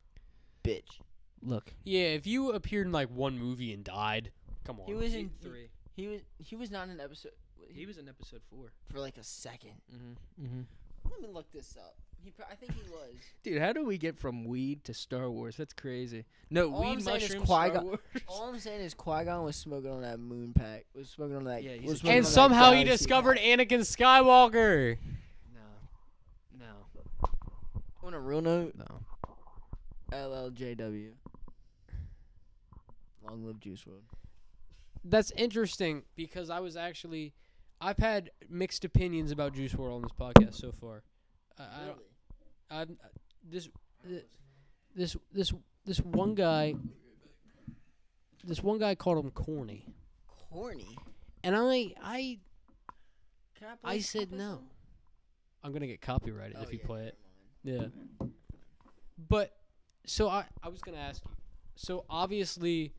Bitch. look. Yeah, if you appeared in like one movie and died, come on. He was in 3. He was not in episode He was in episode 4. for like a second. Mm-hmm. Let me look this up. I think he was. Dude, how do we get from weed to Star Wars? That's crazy. No, All I'm weed, saying is mushrooms, Star Qui-Gon- Wars. All I'm saying is Qui-Gon was smoking on that moon pack. Was smoking on that. Yeah, he's was a smoking And on that somehow he galaxy discovered pack. Anakin Skywalker. No. On a real note, No. LLJW. Long live Juice WRLD. That's interesting because I've had mixed opinions about Juice WRLD on this podcast so far. This one guy called him corny, Corny. and I Can I play said some no. episode? I'm gonna get copyrighted Oh, if you yeah, play it. never mind. Yeah. But so I was gonna ask you. So obviously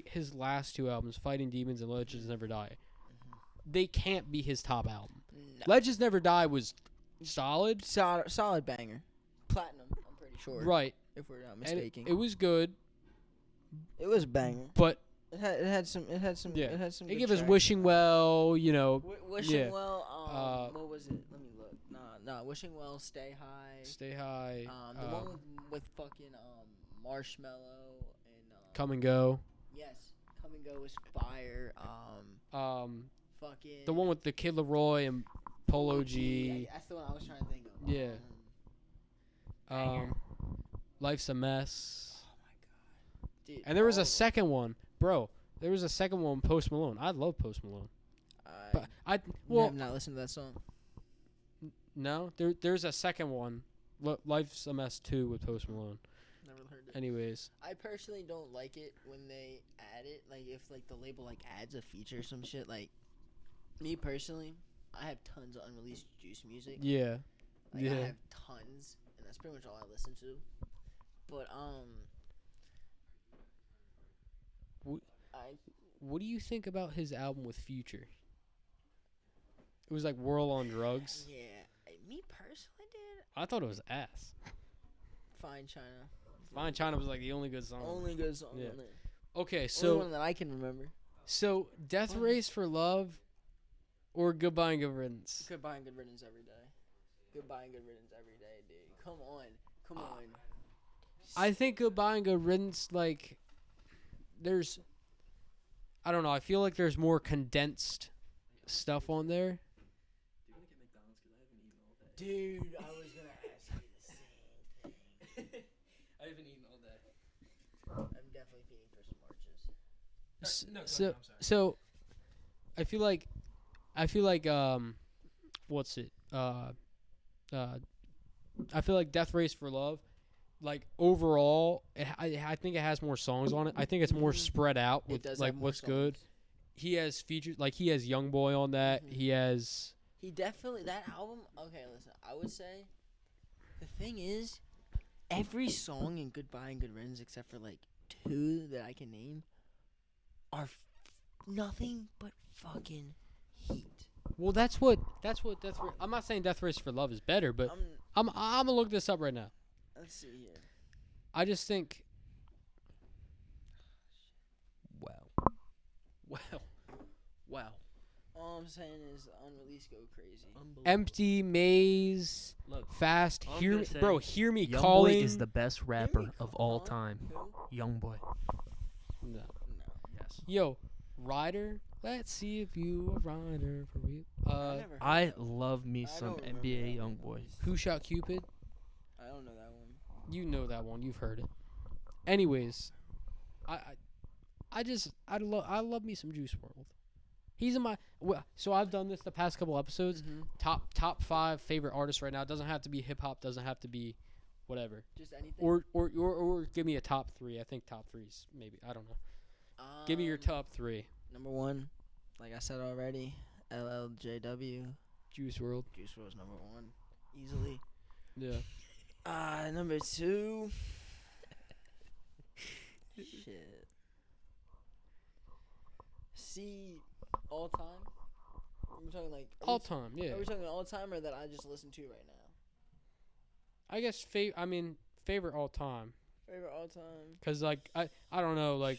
his last 2 albums, Fighting Demons and Legends Never Die, they can't be his top album. No. Legends Never Die was solid, Solid banger. Platinum, I'm pretty sure. right? If we're not And mistaken. it was good, It was a banger. but It had some. yeah, It had some. it good gave us tracks. Wishing Well, Wishing yeah. Well. What was it? Let me look. Nah. Wishing Well, Stay High. Stay High, The one with fucking Marshmallow and Come and Go, yes, Come and Go was fire. Fucking the one with the Kid Leroy and Polo Yeah, G, that's the one I was trying to think of. Yeah. Banger. Life's a Mess, Dude, and there was all a of them. second one, bro. There was a second one, Post Malone. I love Post Malone, but I I well have not listened to that song. no, there's a second one, Life's a Mess 2 with Post Malone. Never heard it. Anyways, I personally don't like it when they add it. Like if like the label like adds a feature or some shit. Like me personally, I have tons of unreleased Juice music. yeah. Like Yeah. I have tons, and that's pretty much all I listen to. But What do you think about his album with Future? It was like Whirl on Drugs. yeah, me personally, dude, I thought it was ass. Fine China. Fine China was like the only good song. Only good song Yeah. on there. Okay, Only so one that I can remember. Death Fine. Race for Love or Goodbye and Good Riddance? Goodbye and good riddance every day. Goodbye and good riddance every day, dude. Come on. I think Goodbye and Good Riddance, like, there's I don't know. I feel like there's more condensed stuff on there. Dude, I was gonna ask you the same thing. I haven't eaten all day. I'm definitely feeding for some marches. No, go So ahead, I'm sorry. so I feel like what's it? I feel like Death Race for Love, like overall, I think it has more songs on it. I think it's more spread out It with does like have more what's good. songs. He has features like he has Young Boy on that. Mhm. He has He definitely that album. Okay, listen. I would say the thing is, every song in Goodbye and Good Riddance, except for like 2 that I can name, are nothing but fucking heat. well. That's what Death. I'm not saying Death Race for Love is better, but I'm gonna look this up right now. Let's see here. I just think. Wow. All I'm saying is unreleased go crazy. Empty Maze, Look, Fast. I'm Hear gonna me, say bro. Hear me Young calling. Boy is the best rapper of all Huh? time. Who? Young Boy. No. No. Yes. Yo, Ryder. Let's see if you a Ryder for real. I never heard I that one. love me I some don't remember NBA that Young one. Boy. Who Shot Cupid? I don't know that one. You know that one. You've heard it. Anyways, I love me some Juice WRLD. He's in my so I've done this the past couple episodes. Mm-hmm. Top 5 favorite artists right now. It doesn't have to be hip hop. Doesn't have to be whatever. Just anything. Or give me a top 3. I think top 3's maybe. I don't know. Give me your top 3. Number 1, like I said already, LLJW. Juice WRLD. Juice WRLD's number 1, easily. Yeah. Number 2. Shit. See, all time. We're talking like All time. Yeah. Are we talking all time or that I just listen to right now? I guess favorite all time. Favorite all time. Cause like I don't know, like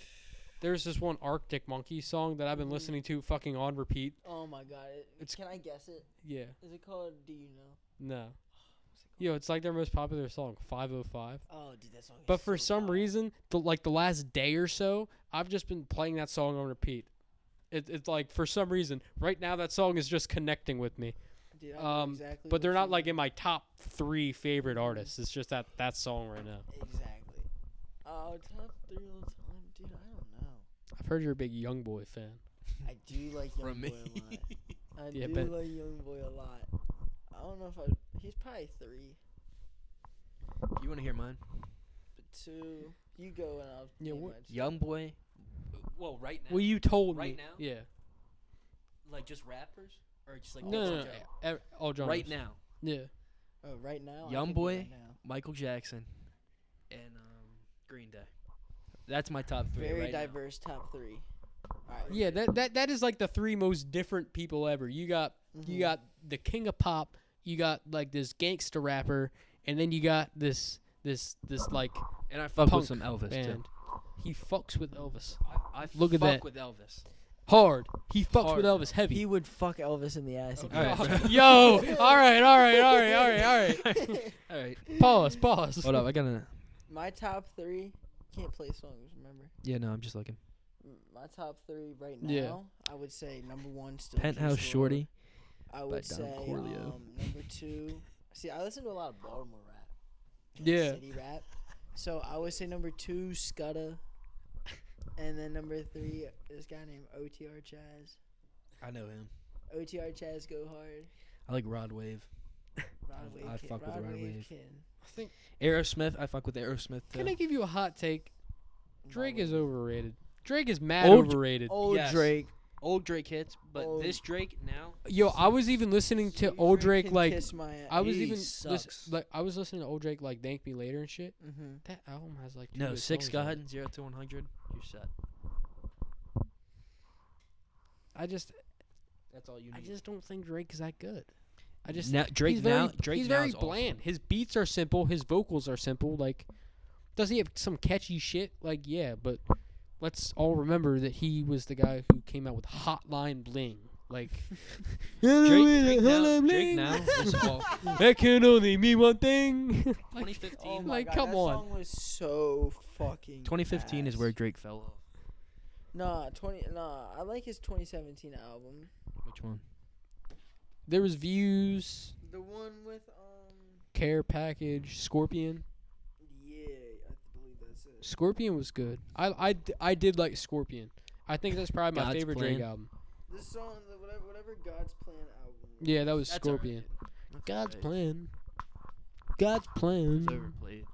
there's this one Arctic Monkey song that I've been Mhm. listening to fucking on repeat. Oh my god! It's- Can I guess it? Yeah. Is it called Do You Know? No. What's it called? Yo, it's like their most popular song, 505. Oh, dude, that song. Is But for so some fire. reason, the last day or so, I've just been playing that song on repeat. It's like for some reason right now that song is just connecting with me. Dude, I know exactly But what they're you not like mean. in my top 3 favorite artists. It's just that song right now. Exactly. Oh, top 3 all time, dude. I don't know. I've heard you're a big Young Boy fan. I do like Young From Boy me. a lot. I Yeah, do but- like Young Boy a lot. I don't know if he's probably 3, You want to hear mine? but 2. You go and I'll. Yeah, name what- mine. Young Boy. Well, right now. Well, you told Right me. now? Yeah. Like just rappers or just like No, all no, genres? all genres. Right now, Yeah. Oh, right now. I Young can do Boy. Right now. Michael Jackson, and Green Day. That's my top 3 Very right now. diverse top 3. All right. Yeah, that is like the 3 most different people ever. You got Mhm. the king of pop, you got like this gangster rapper, and then you got this like And I fuck punk with some Elvis band. too. He fucks with Elvis. I Look at fuck that. with Elvis. Hard. He fucks Hard, with bro. Elvis heavy. He would fuck Elvis in the ass. if Okay. he All was- right. Yo, all right. All right. Pause. Hold up, I gotta. My top 3. Can't play songs. Remember. Yeah, no, I'm just looking. My top 3 right now. Yeah. I would say number 1 still. Penthouse Juice WRLD. Shorty. I would Don say Corleo. number 2. See, I listen to a lot of Baltimore rap. Yeah. City rap. So I would say number 2, Scudda. And then number 3, this guy named OTR Chaz. I know him. OTR Chaz go hard. I like Rod Wave. Rod Wave I Kid. fuck with Rod Wave. Kid. I think. Aerosmith. I fuck with Aerosmith too. Can I give you a hot take? Drake is Rod Wave. overrated. Drake is mad Old- overrated. Old Yes. Drake. Old Drake hits, but Old- this Drake now. Yo, I was even listening to old Drake can like kiss my ass. I was He even sucks. I was listening to old Drake like Thank Me Later and shit. Mm-hmm. That album has like 2 No, good 6 songs go on it. ahead. 0 to 100. You're set. That's all you I need. just don't think Drake is that good. I just Now, Drake he's very, now. Drake he's now very is bland. awesome. His beats are simple. His vocals are simple. Like, does he have some catchy shit? Like, yeah, but let's all remember that he was the guy who came out with Hotline Bling. Like, Drake now is all. that can only mean one thing. Like, 2015. Oh my like, God, come that on. song was so fucking. 2015 is ass. where Drake fell off. I like his 2017 album. Which one? There was Views, The one with Care Package, Scorpion. yeah, I believe that's it. Scorpion was good. I did like Scorpion. I think that's probably my God's favorite Plan. Drake album. This song, whatever God's Plan album. Yeah, that was That's Scorpion. alright. God's Right. plan. God's plan. It's overplayed.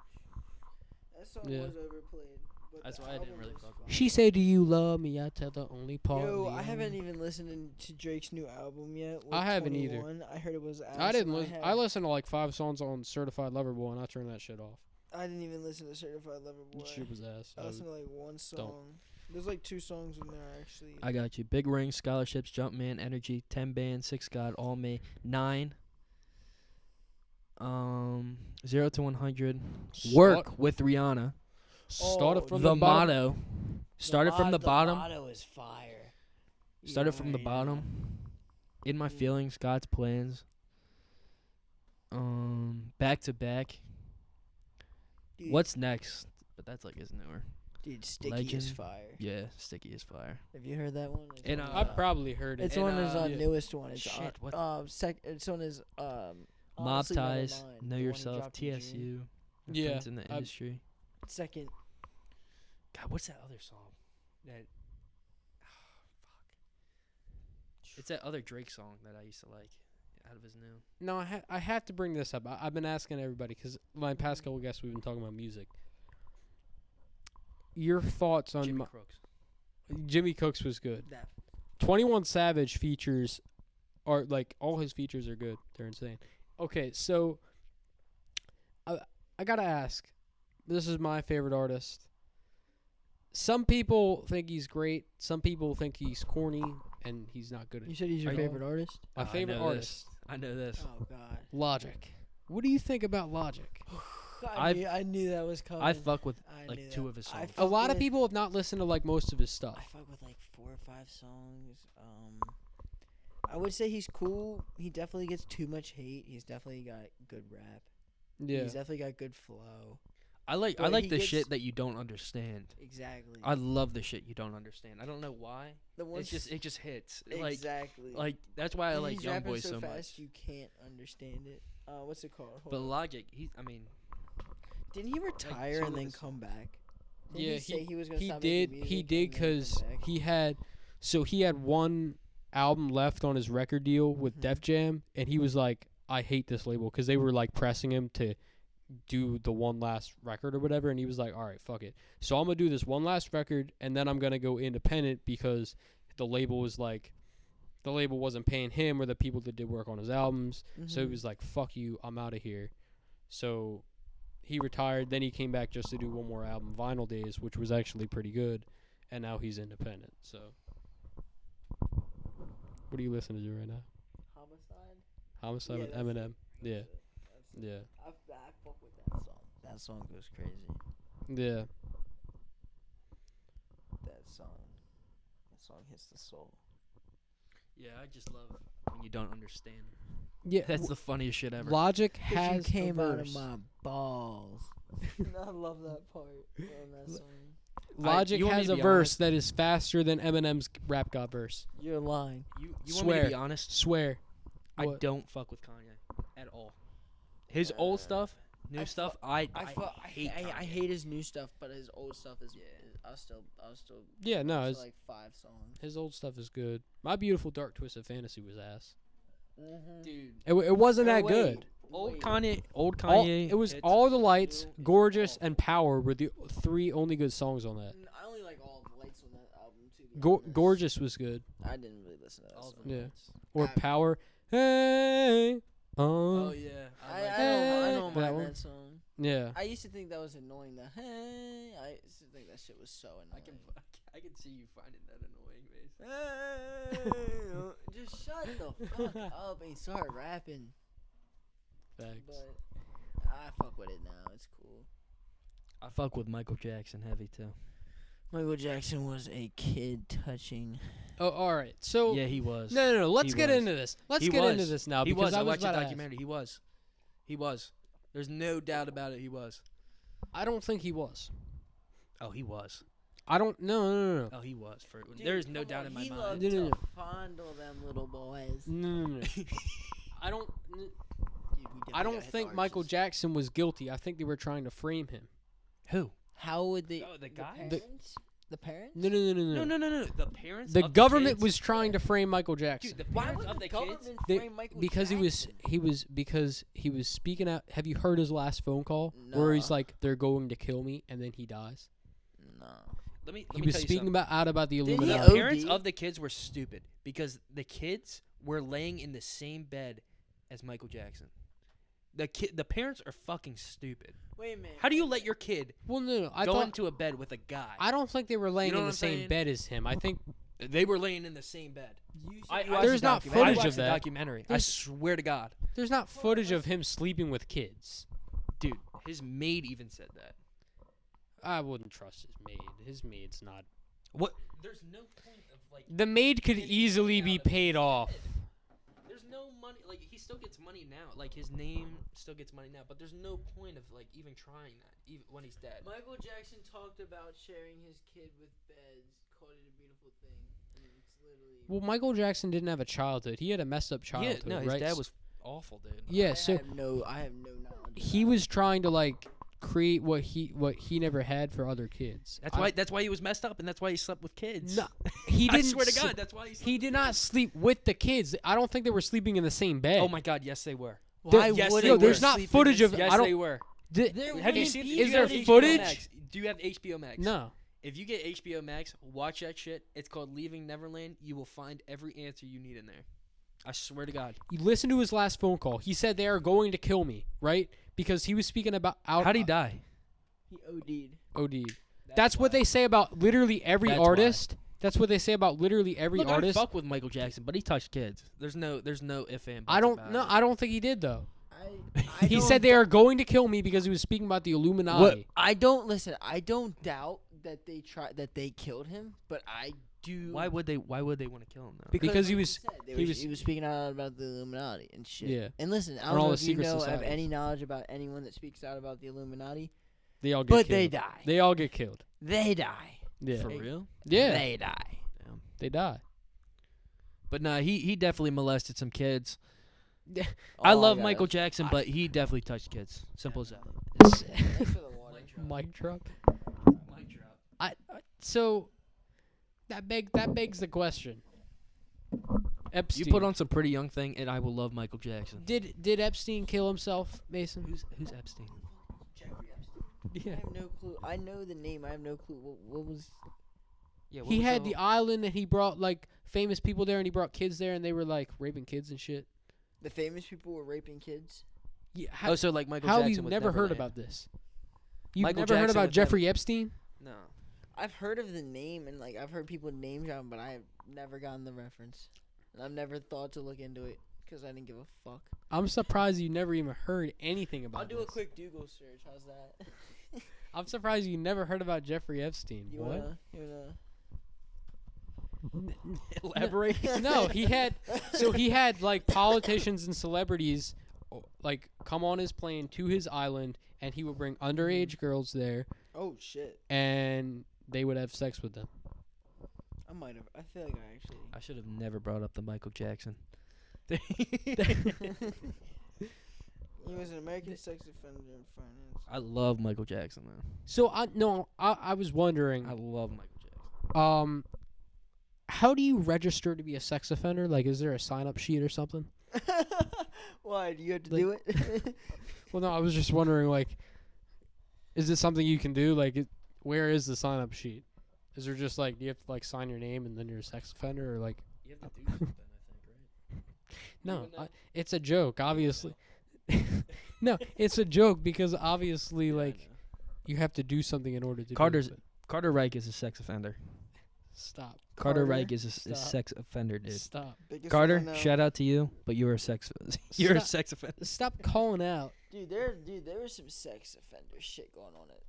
That song Yeah. was overplayed. But That's the why I didn't album really was fuck with fire. She said, "Do you love me?" I tell the only part. Yo, of I the haven't album. even listened to Drake's new album yet. I haven't either. 21. I heard it was ass. I didn't and listen. I listened to like 5 songs on Certified Lover Boy, and I turned that shit off. I didn't even listen to Certified Lover Boy. That shit was ass. I listened to like one song. There's like 2 songs in there actually. I got you. Big Ring, Scholarships, Jumpman, Energy, 10 Band, 6 God, All May, 9. 0 to 100. Work with Rihanna. Started Oh, from The the bottom. motto. Started from the bottom. motto is fire. Started from the bottom. In My Feelings, God's Plans. Back to Back. Dude, What's next? But that's like his newer. Dude, Sticky is Legend? fire. Yeah, Sticky is fire. Have you heard that one? It's And, on I his, probably heard it. it's and, on his yeah. newest one. It's Shit, what? it's on his Mob Honestly, Ties, Nevermind, Know the one he Yourself, dropped in June. TSU. Yeah, Friends in the I- industry. Second. God, what's that other song? That fuck. It's that other Drake song that I used to like out of his new. No, I have to bring this up. I've been asking everybody because my past couple guests we've been talking about music. Your thoughts on Jimmy Crooks. Jimmy Cooks was good. That 21 Savage features are like all his features are good. They're insane. Okay, so I gotta ask. This is my favorite artist. Some people think he's great. Some people think he's corny and he's not good. you said he's your Are you- favorite artist? My I favorite know artist, this. I know this. Oh God. Logic. What do you think about Logic? I knew that was coming. I fuck with I like knew 2 that. of his I songs. A lot of with- people have not listened to like most of his stuff. I fuck with like 4 or 5 songs. I would say he's cool. He definitely gets too much hate. He's definitely got good rap. Yeah. He's definitely got good flow. I like but he the gets- shit that you don't understand. Exactly. I love the shit you don't understand. I don't know why. the ones It just hits. exactly. Like that's why I And like he's Young rapping Boy so so fast much. you can't understand it. What's it called? Hold But on. Logic, Didn't he retire some and of then his- come back? Didn't Yeah, he say he was gonna he stop did. making He music did and then come because back? he had one album left on his record deal with Mhm. Def Jam, and he was like, "I hate this label," because they were like pressing him to do the one last record or whatever, and he was like, "All right, fuck it. So I'm gonna do this one last record, and then I'm gonna go independent because the label was like, the label wasn't paying him or the people that did work on his albums." So he Mhm. was like, "Fuck you, I'm out of here." So he retired. Then he came back just to do one more album, Vinyl Days, which was actually pretty good. And now he's independent. So, what are you listening to right now? Homicide. Homicide Yeah, with that's Eminem. Yeah, That's yeah, I fuck with that song. That song goes crazy. yeah. That song hits the soul. Yeah, I just love when you don't understand. Yeah, That's the funniest shit ever. Logic 'Cause has you came a out of verse. my balls. I love that part on that song. Logic you want me has to a be verse honest? that is faster than Eminem's Rap God verse. You're lying. You want me to Swear. be honest? Swear. I What? don't fuck with Kanye at all. His old stuff, new I stuff, I hate. hate. I Kanye. hate his new stuff, but his old stuff is. Yeah. I'll still. Yeah, no, it's his, like 5 songs. his old stuff is good. My Beautiful Dark Twisted Fantasy was ass. Mm-hmm. Dude, It wasn't that good. old Kanye, All, it was hits. All the Lights, New- Gorgeous, oh. and Power were the 3 only good songs on that. I only like All the Lights on that album too. to be honest. Gorgeous was good. I didn't really listen to that All song. the Yeah. Lights. Or I- Power. Hey. Oh yeah, I like don't That mind one? that song. Yeah. I used to think that was annoying. The hey, I used to think that shit was so annoying. I can see you finding that annoying, Mace. Just shut the fuck up and start rapping. Facts. But I fuck with it now. It's cool. I fuck with Michael Jackson heavy too. Michael Jackson was a kid touching. Oh, all right. So Yeah, he was. no. Let's He get was. into this. Let's He get into was. this now He because was. I I was watched the about to ask. documentary. He was. He was. There's no doubt about it. He was. I don't think he was. Oh, he was. I don't. No. Oh, he was. Dude, There's no come doubt on, in my he mind. loved No, no, to no. fondle them little boys. No. I don't. Dude, we definitely I don't gotta hit think the Michael arches. Jackson was guilty. I think they were trying to frame him. Who? How would they? Oh, the guy? Parents? The parents? No. No. The parents. The of government kids? was trying to frame Michael Jackson. Dude, the Why parents would of the the kids. government They- frame Michael because Jackson? he was speaking out. Have you heard his last phone call where he's No. like, "They're going to kill me," and then he dies? No. Let me He tell was you speaking something. about the Didn't he The Illuminati. OD? parents of the kids were stupid because the kids were laying in the same bed as Michael Jackson. The parents are fucking stupid. Wait a minute. How do you let your kid Well, no. I go thought. into a bed with a guy? I don't think they were laying know in what the I'm same saying? bed as him. I think They were laying in the same bed. There's not I footage watched of the that. documentary. I There's- swear to God, there's not footage of him sleeping with kids. dude. His maid even said that. I wouldn't trust his maid. His maid's not. What? There's no point of like. The maid could getting easily money be out of his paid off. head. There's no money. Like he still gets money now. Like his name still gets money now. But there's no point of like even trying that, even when he's dead. Michael Jackson talked about sharing his kid with beds, called it a beautiful thing. And it's literally. Well, Michael Jackson didn't have a childhood. He had a messed up childhood, Yeah, no, his right? dad was awful, dude. Yeah, I so have no knowledge. he was trying to like create what he never had for other kids. That's why he was messed up, and that's why he slept with kids. No, he I didn't. swear to s- God, that's why he. Slept he with did kids. not sleep with the kids. I don't think they were sleeping in the same bed. Oh my God, yes they were. Why Yes, would they no, were. there's not sleep in footage this- of. Yes, I don't. they were. There Have you wouldn't seen? be do you is there have HBO footage? Max? Do you have HBO Max? No. If you get HBO Max, watch that shit. It's called Leaving Neverland. You will find every answer you need in there. I swear to God. You listen to his last phone call. He said they are going to kill me, right? Because he was speaking about out. How'd he die? He OD'd. OD. That's what they say about literally every That's why. artist. That's what they say about literally every Look, artist. I fuck with Michael Jackson, but he touched kids. There's no if and I buts don't. about No, it. I don't think he did though. I He don't said they are going to kill me because he was speaking about the Illuminati. What I don't listen. I don't doubt that they killed him, but I do. Why would they want to kill him though? Because he like was- you said, he was- he was speaking out about the Illuminati and shit. Yeah. And listen, I And don't all know the if you secret have societies. any knowledge about anyone that speaks out about the Illuminati, They all get but killed. they die. They all get killed. They die. Yeah. For real? Yeah. They die. Damn. They die. But nah, he definitely molested some kids. Yeah. I Oh, love God. Michael Jackson, but he definitely touched kids. Simple as that. Thanks for the water. Mic drop. Mic drop. So that begs the question. Epstein. You put on some pretty young thing, and I will love Michael Jackson. Did Epstein kill himself, Mason? Who's Epstein? Jeffrey Epstein. Yeah. I have no clue. I know the name. I have no clue. What was? Yeah, He had the island and he brought like famous people there and he brought kids there and they were like raping kids and shit. The famous people were raping kids. Yeah. Oh, so like Michael How have Jackson you with never heard Neverland. about this? You've Michael never heard Jackson about with Jeffrey Epstein? No. I've heard of the name and like I've heard people name drop, but I have never gotten the reference. And I've never thought to look into it because I didn't give a fuck. I'm surprised you never even heard anything about I'll do this. a quick Google search. How's that? I'm surprised you never heard about Jeffrey Epstein. You what? wanna? Elaborate. No, he had like politicians and celebrities like come on his plane to his island and he would bring underage girls there Oh shit! and they would have sex with them. I might have. I feel like I actually. I should have never brought up the Michael Jackson. He was an American sex offender in finance. I love Michael Jackson though. So I was wondering I love Michael Jackson. how do you register to be a sex offender? Like is there a sign up sheet or something? Why do you have to Like- do it? Well, no, I was just wondering like is it something you can do? Like where is the sign up sheet? Is there just like do you have to like sign your name and then you're a sex offender or like You have to do something, I think, right? no, Even it's a joke, obviously. No, it's a joke because obviously, Yeah, I like, know. you have to do something in order to. Carter's- do it. Carter Reich is a sex offender. Stop. Carter Carter? Reich is a Stop. sex offender, dude. Stop. Biggest Carter, one I know. shout out to you, but you're a sex. You're a Stop. sex offender. Stop calling out. Dude, there was some sex offender shit going on it.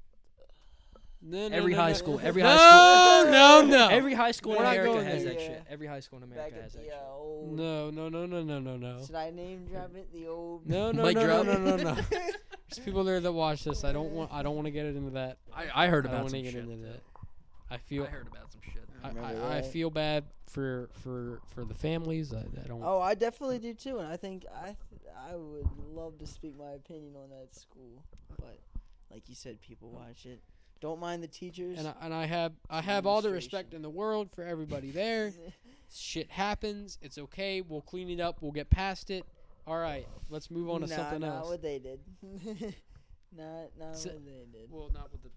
No, no, Every no, high no. school, every no, high school, no. every high school in We're not America going has there. that Yeah. shit. Every high school in Back America at has that the shit. old. No. Should I name drop it? The old. No. Mic drop. No. There's people there that watch this. I don't want to get it into that. I heard I don't about want to some get shit. into that. I feel I heard about some shit. Remember I that? feel bad for the families. I don't. Oh, I definitely do too, and I think I would love to speak my opinion on that school, but like you said, people watch it. Don't mind the teachers. And I have all the respect in the world for everybody there. Shit happens. It's okay. We'll clean it up. We'll get past it. All right. Let's move on to something not else. what they did. not So- what they did. Well, not with the.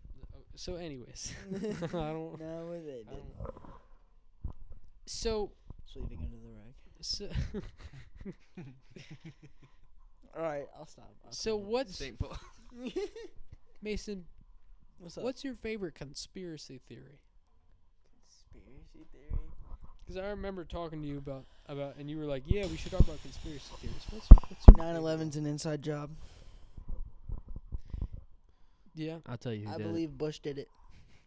So, anyways, I don't. Not what they I did. don't. So. Sweeping under the rug. So, All right, I'll stop. so what's St. Paul. Mason? What's up? What's your favorite conspiracy theory? Conspiracy theory? Because I remember talking to you about, and you were like, "Yeah, we should talk about conspiracy theories." What's your 9/11's an inside job. Yeah, I'll tell you who I did believe Bush did it.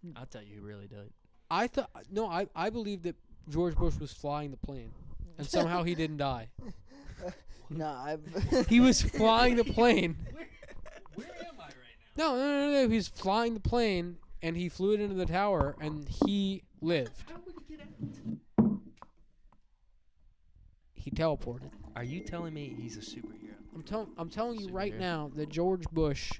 it. I'll tell you who really did it. I thought no, I believe that George Bush was flying the plane, and somehow he didn't die. Nah, He was flying the plane. Where am I right now? No. He was flying the plane, and he flew it into the tower, and he lived. How would he get out? He teleported. Are you telling me he's a superhero? I'm telling you right Superhero. now that George Bush,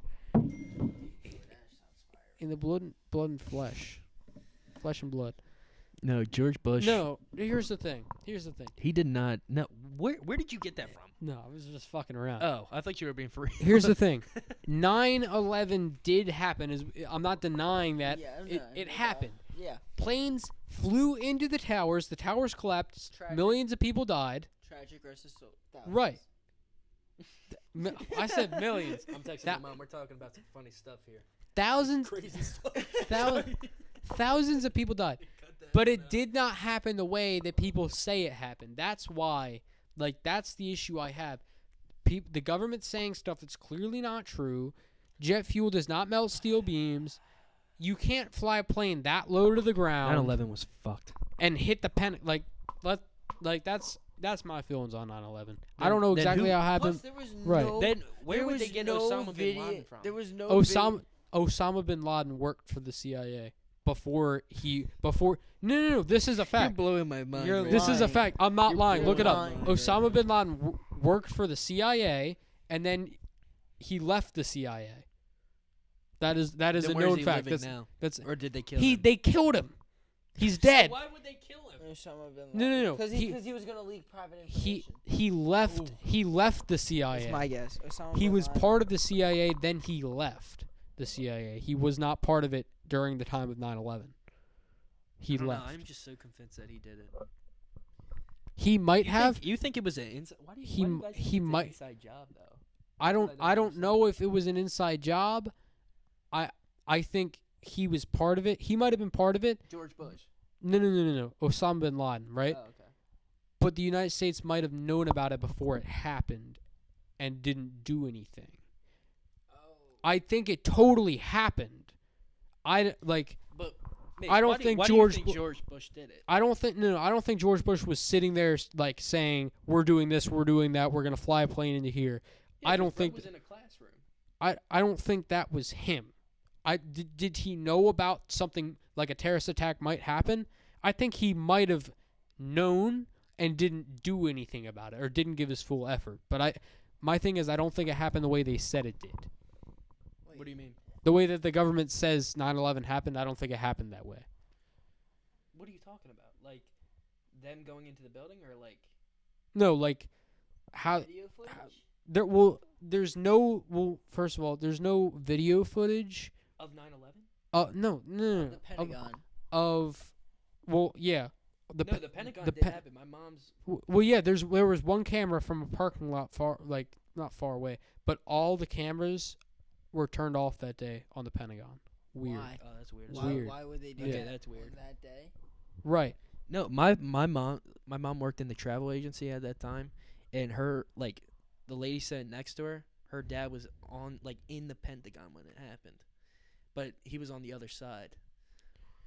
in the blood and flesh and blood. No, George Bush. No, here's the thing. He did not. No, where did you get that from? No, I was just fucking around. Oh, I thought you were being for real. Here's the thing. 9/11 did happen. I'm not denying that. It happened. Yeah. Planes flew into the towers. The towers collapsed. Tragic. Millions of people died. Tragic versus Right. I said millions. I'm texting That- my mom. We're talking about some funny stuff here. Thousands, Crazy stuff. thousands of people died. But it did not happen the way that people say it happened. That's why, that's the issue I have. The government's saying stuff that's clearly not true. Jet fuel does not melt steel beams. You can't fly a plane that low to the ground 9/11 was fucked. and hit the pen. That's my feelings on 9/11. I Then- don't know then exactly who- how it happened. Plus, there was Right. no. Then where there would was they get no Osama bin video, Laden from? There was no. Osama bin Laden worked for the CIA before. No. This is a fact. You're blowing my mind. You're right This is a lying. fact. I'm not lying. you're Look it up. lying. Osama bin Laden worked for the CIA, and then he left the CIA. That is Then a where is known he fact. living now? That's Or did they kill him? they killed him. He's dead. Why would they kill him? Osama bin No, Laden. no. Because He- he was gonna leak private He information. left. Ooh. He left the CIA. That's my guess. Osama He bin was Laden. part of the CIA. Then he left the CIA. He was not part of it during the time of 9/11. He I don't know, left. I'm just so convinced that he did it. He might have. You think it was an inside? Why do you, He why do m- you guys he think it's might- an inside job though? I don't understand. know if it was an inside job. I think he was part of it. He might have been part of it. George Bush. No. Osama bin Laden, right? Oh, okay. But the United States might have known about it before it happened and didn't do anything. I think it totally happened. But I don't why do- think why do you George think Bu- George Bush did it. I don't think George Bush was sitting there saying, "We're doing this, we're doing that, we're going to fly a plane into here." I don't think was in a classroom. I don't think that was him. Did he know about something like a terrorist attack might happen? I think he might have known and didn't do anything about it or didn't give his full effort. But my thing is I don't think it happened the way they said it did. What do you mean? The way that the government says 9/11 happened, I don't think it happened that way. What are you talking about? Like them going into the building, or like? No, how Video footage. there's no first of all, there's no video footage. Of 9/11? No. The Pentagon. Yeah. The Pentagon the did happen. My mom's. Well, yeah. There was one camera from a parking lot not far away, but all the cameras were turned off that day on the Pentagon. Weird. Why? Oh, that's weird. Weird. Why would they do Yeah. that? That's weird. On that day. Right. No, my mom worked in the travel agency at that time, and her the lady sitting next to her dad was in the Pentagon when it happened, but he was on the other side.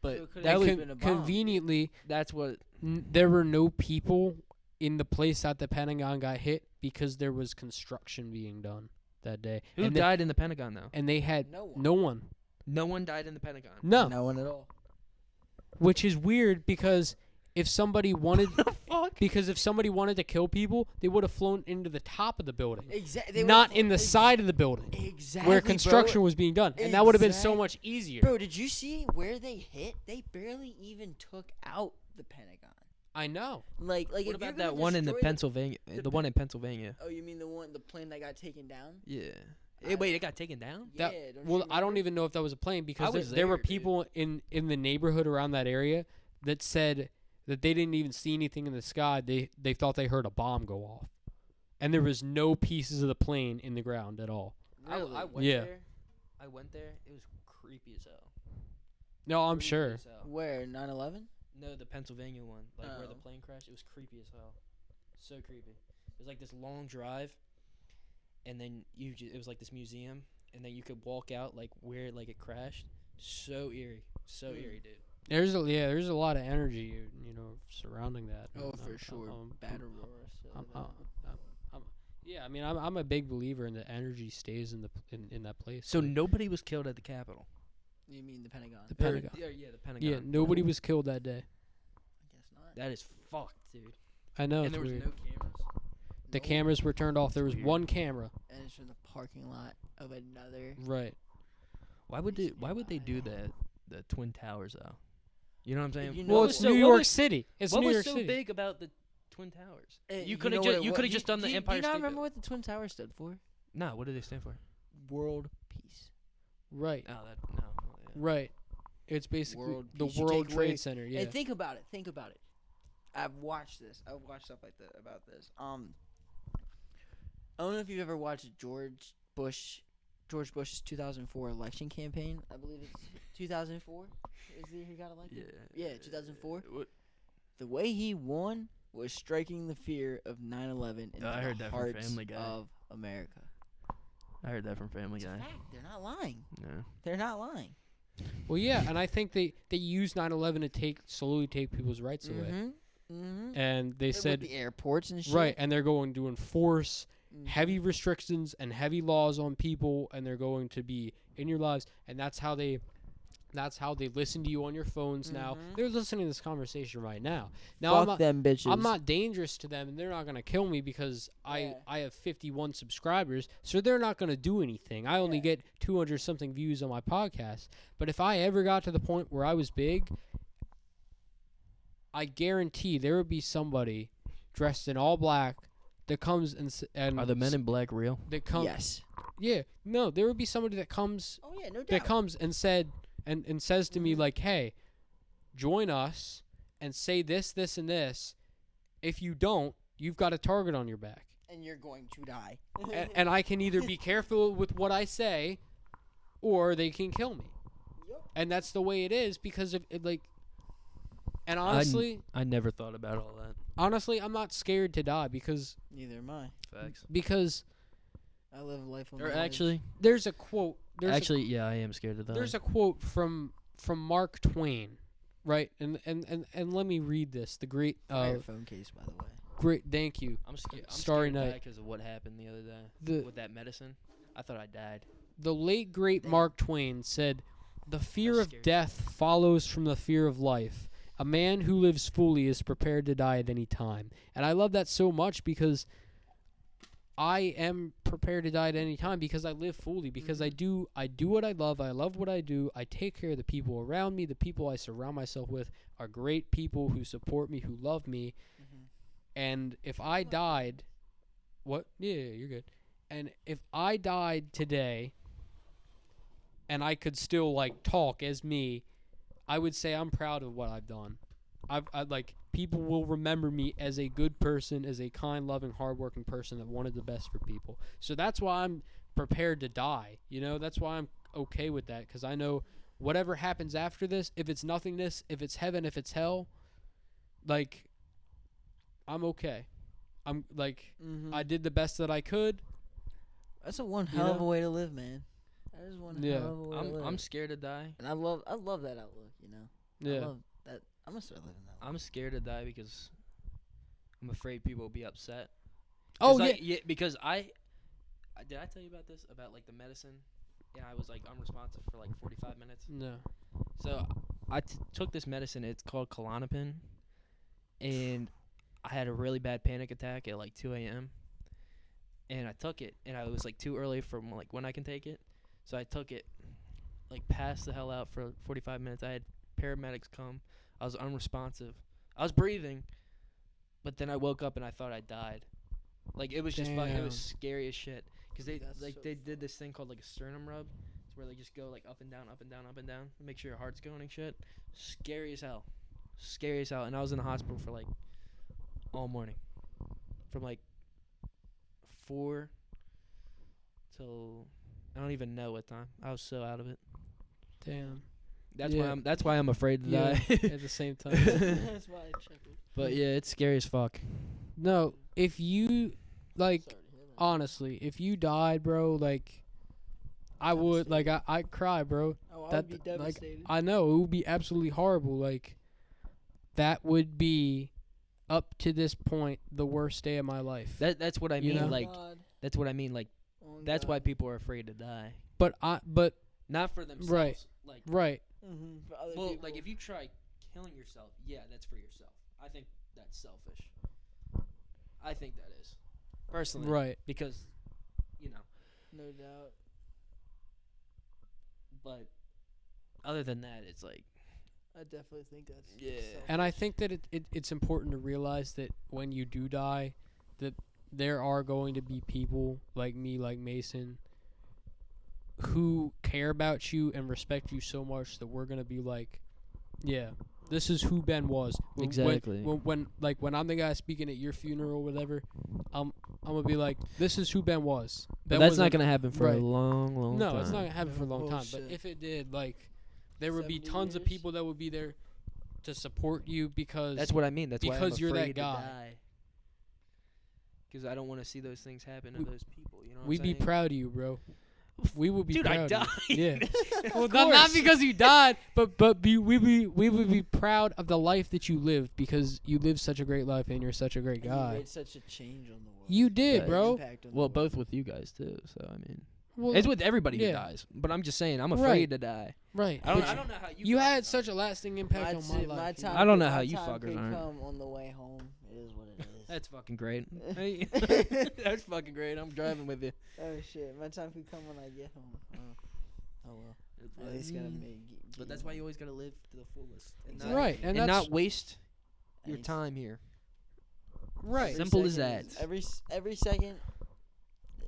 But So it could've that just was been a bomb. Conveniently, that's what. there were no people in the place that the Pentagon got hit because there was construction being done that day. Who and died in the Pentagon though? and they had No one. no one. No one died in the Pentagon. No. No one at all. which is weird because if somebody wanted, if somebody wanted to kill people, they would have flown into the top of the building, Exactly. not in the side of the building Exactly. where construction was being done, and that would have been so much easier. Bro, did you see where they hit? They barely even took out the Pentagon. I know. Like. What if about you're that gonna one in the destroy Pennsylvania? The one in Pennsylvania. Oh, you mean the plane that got taken down? Yeah. Hey, wait, it got taken down? Yeah. I don't even know if that was a plane because was there were there, dude. people in the neighborhood around that area that said that they didn't even see anything in the sky. They thought they heard a bomb go off, and there was no pieces of the plane in the ground at all. Really? I went Yeah. there. I went there. It was creepy as hell. No, I'm Creepy sure. as hell. Where 9/11? No, the Pennsylvania one, like where the Oh. plane crashed. It was creepy as hell. So creepy. It was like this long drive, and then it was like this museum, and then you could walk out like where like it crashed. So eerie, eerie, dude. There's a lot of energy, surrounding that. Oh, And for sure. Bad Aurora. Yeah, I mean, I'm a big believer in that energy stays in that place. So Like, nobody was killed at the Capitol. You mean the Pentagon? The Pentagon. Yeah, the Pentagon. Yeah, nobody was killed that day. I guess not. That is fucked, dude. I know. And It's there was weird. no cameras. The cameras were turned off. There was weird. one camera. And it's from the parking lot of another. Right. Why would they do that? The Twin Towers though. You know what I'm saying? You Well, know it's what- New York City. It's What New was York so City. big about the Twin Towers? You could know have what just it you wa- could have just done the do Empire you not State remember Building. what the Twin Towers stood for? No, what do they stand for? World peace. Right. Oh, that no. Yeah. Right. It's basically World the peace. You World take away- Trade Center. Yeah. And think about it. Think about it. I've watched this. I've watched stuff like that about this. I don't know if you've ever watched George Bush's 2004 election campaign. I believe it's 2004. Is the year he got elected? Yeah, 2004. The way he won was striking the fear of 9/11 into I heard the that from hearts Family Guy. of America. I heard that from Family It's a Guy. fact. They're not lying. No. They're not lying. Well, yeah, and I think they used 9/11 to slowly take people's rights away, Mm-hmm. and they With said the airports and shit. right, and they're going to enforce Mhm. heavy restrictions and heavy laws on people, and they're going to be in your lives, and that's how they listen to you on your phones now. Mhm. They're listening to this conversation right now. Now Fuck them bitches. I'm not dangerous to them, and they're not gonna kill me because Yeah. I have 51 subscribers, so they're not gonna do anything. I only Yeah. get 200 something views on my podcast. But if I ever got to the point where I was big, I guarantee there would be somebody dressed in all black that comes and Are the Men in Black real? that comes. Yes. Yeah, no, there would be somebody that comes Oh yeah, no doubt. that comes and says to me Mhm. like, "Hey, join us and say this, this, and this. If you don't, you've got a target on your back." And you're going to die. And I can either be careful with what I say, or they can kill me. Yup. And that's the way it is because of it, like. And honestly, I never thought about all that. I'm not scared to die because Neither am I. Facts. I live life on Or the edge. actually, there's a quote. yeah, I am scared of that. There's a quote from Mark Twain, right? And let me read this. The great Fire phone case, by the way. great. Thank you. I'm scared. Starry Night. because of what happened the other day The with that medicine. I thought I died. the late great Damn. Mark Twain said, "The fear That's of scary. death follows from the fear of life. A man who lives fully is prepared to die at any time." And I love that so much because I am prepared to die at any time because I live fully, because I do what I love what I do, I take care of the people around me, the people I surround myself with are great people who support me, who love me. Mhm. And if I died, what? Yeah, you're good. And if I died today and I could still like talk as me, I would say I'm proud of what I've done. I like people will remember me as a good person, as a kind, loving, hardworking person that wanted the best for people. So that's why I'm prepared to die. You know, that's why I'm okay with that, because I know whatever happens after this, if it's nothingness, if it's heaven, if it's hell, like I'm okay. I'm like Mhm. I did the best that I could. That's a one You hell of a know? way to live, man. That is one Yeah. hell of a way to live. I'm scared to die. And I love that outlook. You know. I Yeah. love that. I'm gonna start living that. I'm scared to die because I'm afraid people will be upset. Oh 'Cause yeah. yeah, because did I tell you about this about like the medicine? Yeah, I was like unresponsive for like 45 minutes. No. So I took this medicine. It's called Klonopin, and I had a really bad panic attack at like 2 a.m. And I took it, and I was like too early from like when I can take it, so I took it, like passed the hell out for 45 minutes. I had paramedics come. I was unresponsive. I was breathing, but then I woke up and I thought I died. Like it was just fucking. It Damn. was scary as shit. Cause they That's like so they did this thing called like a sternum rub. It's where they just go like up and down, up and down, up and down, and make sure your heart's going and shit. Scary as hell. Scary as hell. And I was in the hospital for like all morning, from like 4 till I don't even know what time. I was so out of it. Damn. That's why I'm afraid to Yeah. die. At the same time. That's why I chuckled. But yeah, it's scary as fuck. No, if you like, Sorry to hear that. honestly, if you died, bro, like, I would, like, I'd cry, bro. Oh, I that- would be like, devastated. I know it would be absolutely horrible. Like, that would be, up to this point, the worst day of my life. That's what I You mean. know? Like God. that's what I mean. Like Oh, that's why God. people are afraid to die. But Not for themselves. Right. Like For other well, people. like if you try killing yourself, yeah, that's for yourself. I think that's selfish. I think that is. Personally. right. Because you know, No doubt. but other than that, it's like I definitely think that's Yeah. And I think that it's important to realize that when you do die, that there are going to be people like me, like Mason, who care about you and respect you so much that we're gonna be like, yeah, this is who Ben was. Exactly. When I'm the guy speaking at your funeral or whatever, I'm gonna be like, this is who Ben was. but Ben that's was not a- gonna happen for a right. long, long No, time. it's not gonna happen for a long time. But Bullshit. if it did, like, there would be 70 tons of years? people that would be there to support you because That's what I mean. That's why I'm because you're that afraid to guy. die. Because I don't want to see those things happen to We- those people. You know what we'd I'm be saying? proud of you, bro. We would be Dude, I proud died. of you. Yeah. Well, Of not course. because you died, but we would be proud of the life that you lived because you lived such a great life and you're such a great And you guy. made such a change on the world. You did, Right. bro. Impact on the Well, world. both with you guys too. So I mean, Well, it's with everybody who yeah. dies. But I'm just saying, I'm Right. afraid to die. right. I don't. But I don't know how you. you fuckers had are. such a lasting impact on my life. my you time know? I don't know my how you time fuckers could aren't. come on the way home. It is what it is. That's fucking great. Hey, that's fucking great. I'm driving with you. Oh shit, my time could come when I get home. Oh well. At least gotta make. But that's why you always gotta live to the fullest. And not, Exactly. Right, and and that's not waste your Any- time here. right. every Simple as second that. is- every second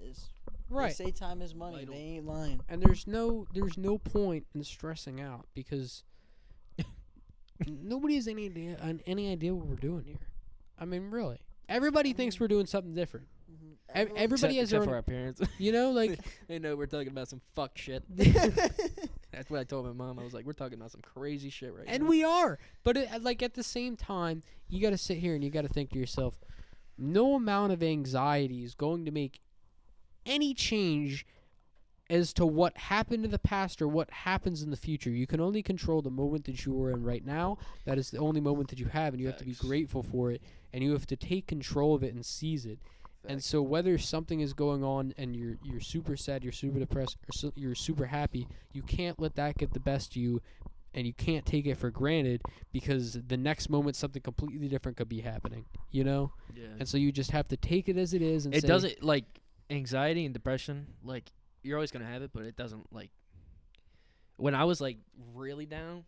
is. Right. They say time is money. Vital. They ain't lying. And there's no point in stressing out because nobody has any idea what we're doing here. I mean, really, everybody thinks we're doing something different. Everybody has except their for own, our parents. you know, like They know we're talking about some fuck shit. That's what I told my mom. I was like, we're talking about some crazy shit right and now. we are, but like at the same time, you got to sit here and you got to think to yourself, no amount of anxiety is going to make any change as to what happened in the past or what happens in the future. You can only control the moment that you are in right now. That is the only moment that you have, and you have to be Facts. grateful for it, and you have to take control of it and seize it. And Facts. so whether something is going on and you're super sad, you're super depressed, or you're super happy, you can't let that get the best of you, and you can't take it for granted because the next moment something completely different could be happening, you know? Yeah. And so you just have to take it as it is and It say, doesn't, like, anxiety and depression, like, you're always going to have it, but it doesn't, like, when I was, like, really down,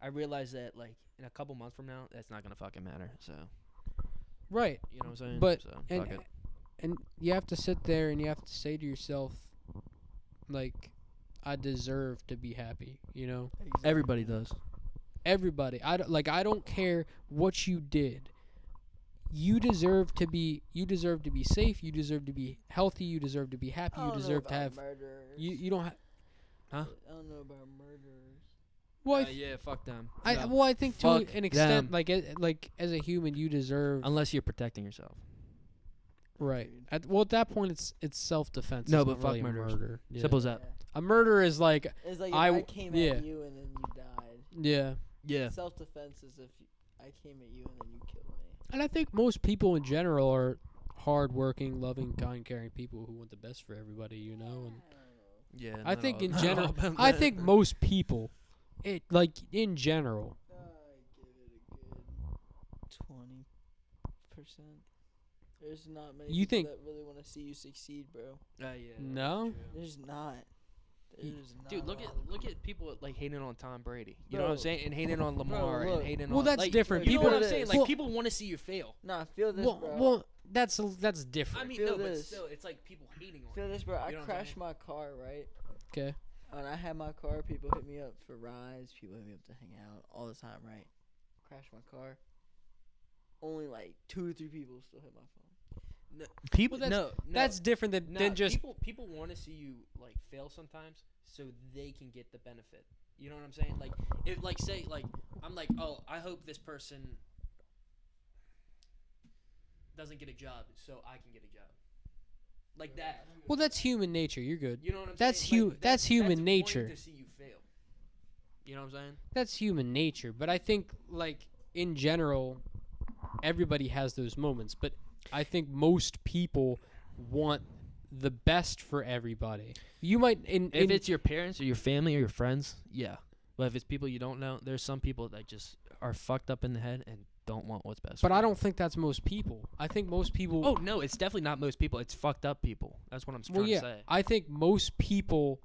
I realized that, like, in a couple months from now, that's not going to fucking matter, so, right. you know what I'm saying? But- so, And, fuck it. and you have to sit there and you have to say to yourself, like, I deserve to be happy, you know? Everybody does. Everybody. I don't care what you did. You deserve to be safe, you deserve to be healthy, you deserve to be happy, I you don't know deserve to about have murderers. you don't have Huh? I don't know about murderers. well, Yeah, fuck them. I No. well I think to Fuck an extent them. like as a human you deserve Unless you're protecting yourself. right. Dude. At that point it's self-defense. No, It's but not fuck really a murderers. murder. Yeah. Simple as that. A murder is like It's like if I I, w- came yeah. at you and then you died. yeah. Yeah. Self-defense is if I came at you and then you killed me. And I think most people in general are hard-working, loving, kind, caring people who want the best for everybody, you know. And I don't know. Yeah. I not think all- in not general, all about I that. think most people It like in general. I give it a good 20%. There's not many You people think- that really want to see you succeed, bro. Yeah. No? There's not. There's not. Dude, a look lot. at people like hating on Tom Brady. You Bro, know what I'm saying? And hating on Lamar look. and hating Well, on. that's like, different. You know People- what I'm saying? Like Well- people want to see you fail. Nah, feel this, Well, bro. well, that's different. I mean, Feel no, but this. still, it's like people hating on. Feel this, bro. I You know what I'm crashed saying? my car, right? Okay. And I had my car. People hit me up for rides. People hit me up to hang out all the time, right? Crashed my car. Only like 2 or 3 people still hit my phone. No, people, Well, no, That's different than just. people want to see you like fail sometimes, so they can get the benefit. You know what I'm saying? Like, if like say like I'm like, oh, I hope this person doesn't get a job, so I can get a job. Like that. Well, that's human nature. You're good. You know what I'm That's saying? Like, that's human wanting nature. to see you fail. You know what I'm saying? That's human nature. But I think like in general, everybody has those moments. But I think most people want the best for everybody. You might If it's your parents or your family or your friends, yeah. But if it's people you don't know, there's some people that just are fucked up in the head and don't want what's best. but for I you. don't think that's most people. I think most people. Oh no, it's definitely not most people. It's fucked up people. That's what I'm trying well, yeah. to say. I think most people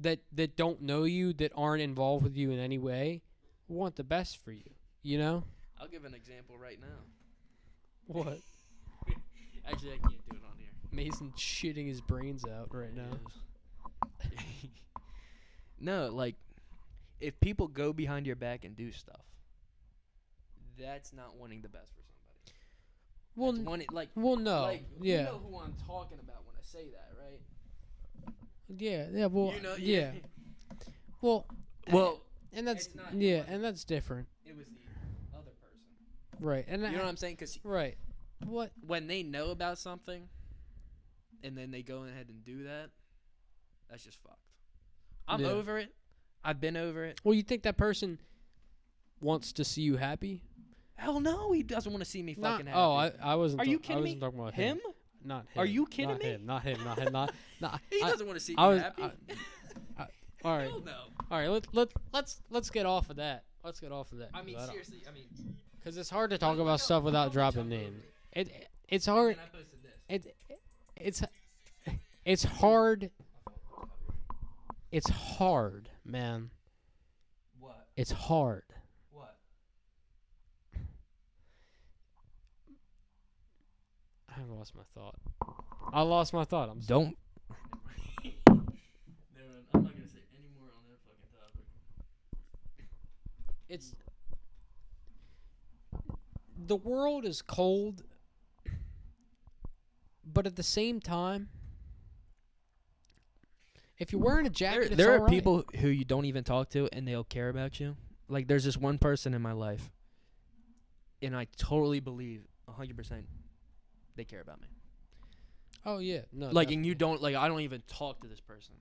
that don't know you, that aren't involved with you in any way, want the best for you. You know? I'll give an example right now. What? Actually, I can't do it on here. Mason shitting his brains out right now. No, like if people go behind your back and do stuff, that's not wanting the best for somebody. Well, That's wanting, like, well, no. like yeah. you know who I'm talking about when I say that, right? Yeah. Well. You know, yeah. Well. Well, And that's it's not- yeah, and that's different, it was the other person. right? And You know what I'm saying? Because right. What? when they know about something, and then they go ahead and do that, that's just fucked. I'm Yeah. over it. I've been over it. Well, you think that person wants to see you happy? Hell no, he doesn't want to see me fucking happy. Oh, I wasn't. Are you I kidding me? wasn't talking about Him? Not him. Are you kidding not me? Him, not him. Not him. Not. Not. He I- doesn't want to see me I was. happy. All right. Hell no. All right. Let's get off of that. Let's get off of that. I mean, seriously. I mean, Because it's hard to talk about stuff without dropping names. It's hard. and I posted this. It's hard. It's hard, man. What? It's hard. What? I lost my thought. I lost my thought. I'm Don't. I'm not gonna say any more on that fucking topic. It's the world is cold, but at the same time, if you're wearing a jacket, There it's are all right. people who you don't even talk to, and they'll care about you. Like, there's this one person in my life, and I totally believe 100% they care about me. Oh yeah, no. Like, definitely. and you don't, like, I don't even talk to this person,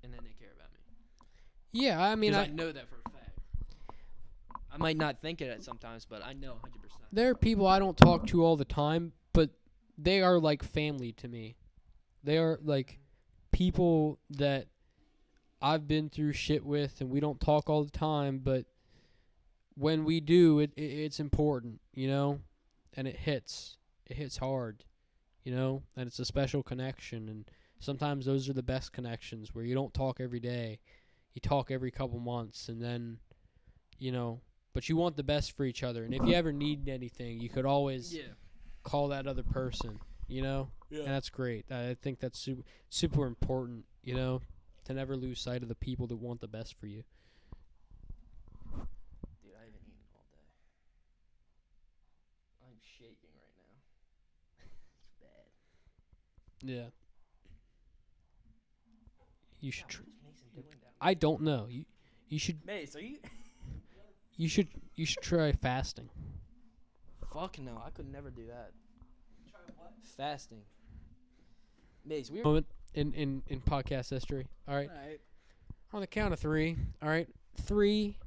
and then they care about me. Yeah, I mean, Because I know that for a fact. I might not think it sometimes, but I know 100%. there are people I don't talk to all the time, but they are like family to me. They are like people that I've been through shit with, and we don't talk all the time, but when we do, it's important, you know, and it hits hard, you know, and it's a special connection, and sometimes those are the best connections where you don't talk every day, you talk every couple months, and then, you know, but you want the best for each other, and if you ever need anything, you could always call that other person, you know, and that's great. I think that's super important, you know, to never lose sight of the people that want the best for you. Dude, I haven't eaten all day. I'm shaking right now. It's bad. Yeah. You should. God, what is Mason doing down there? I don't know. You should. Mace, are you? You should try fasting. Fuck no, I could never do that. Try what? Fasting. Mace, we're Moment in podcast history. All right. Alright. On the count of 3. All right. 3.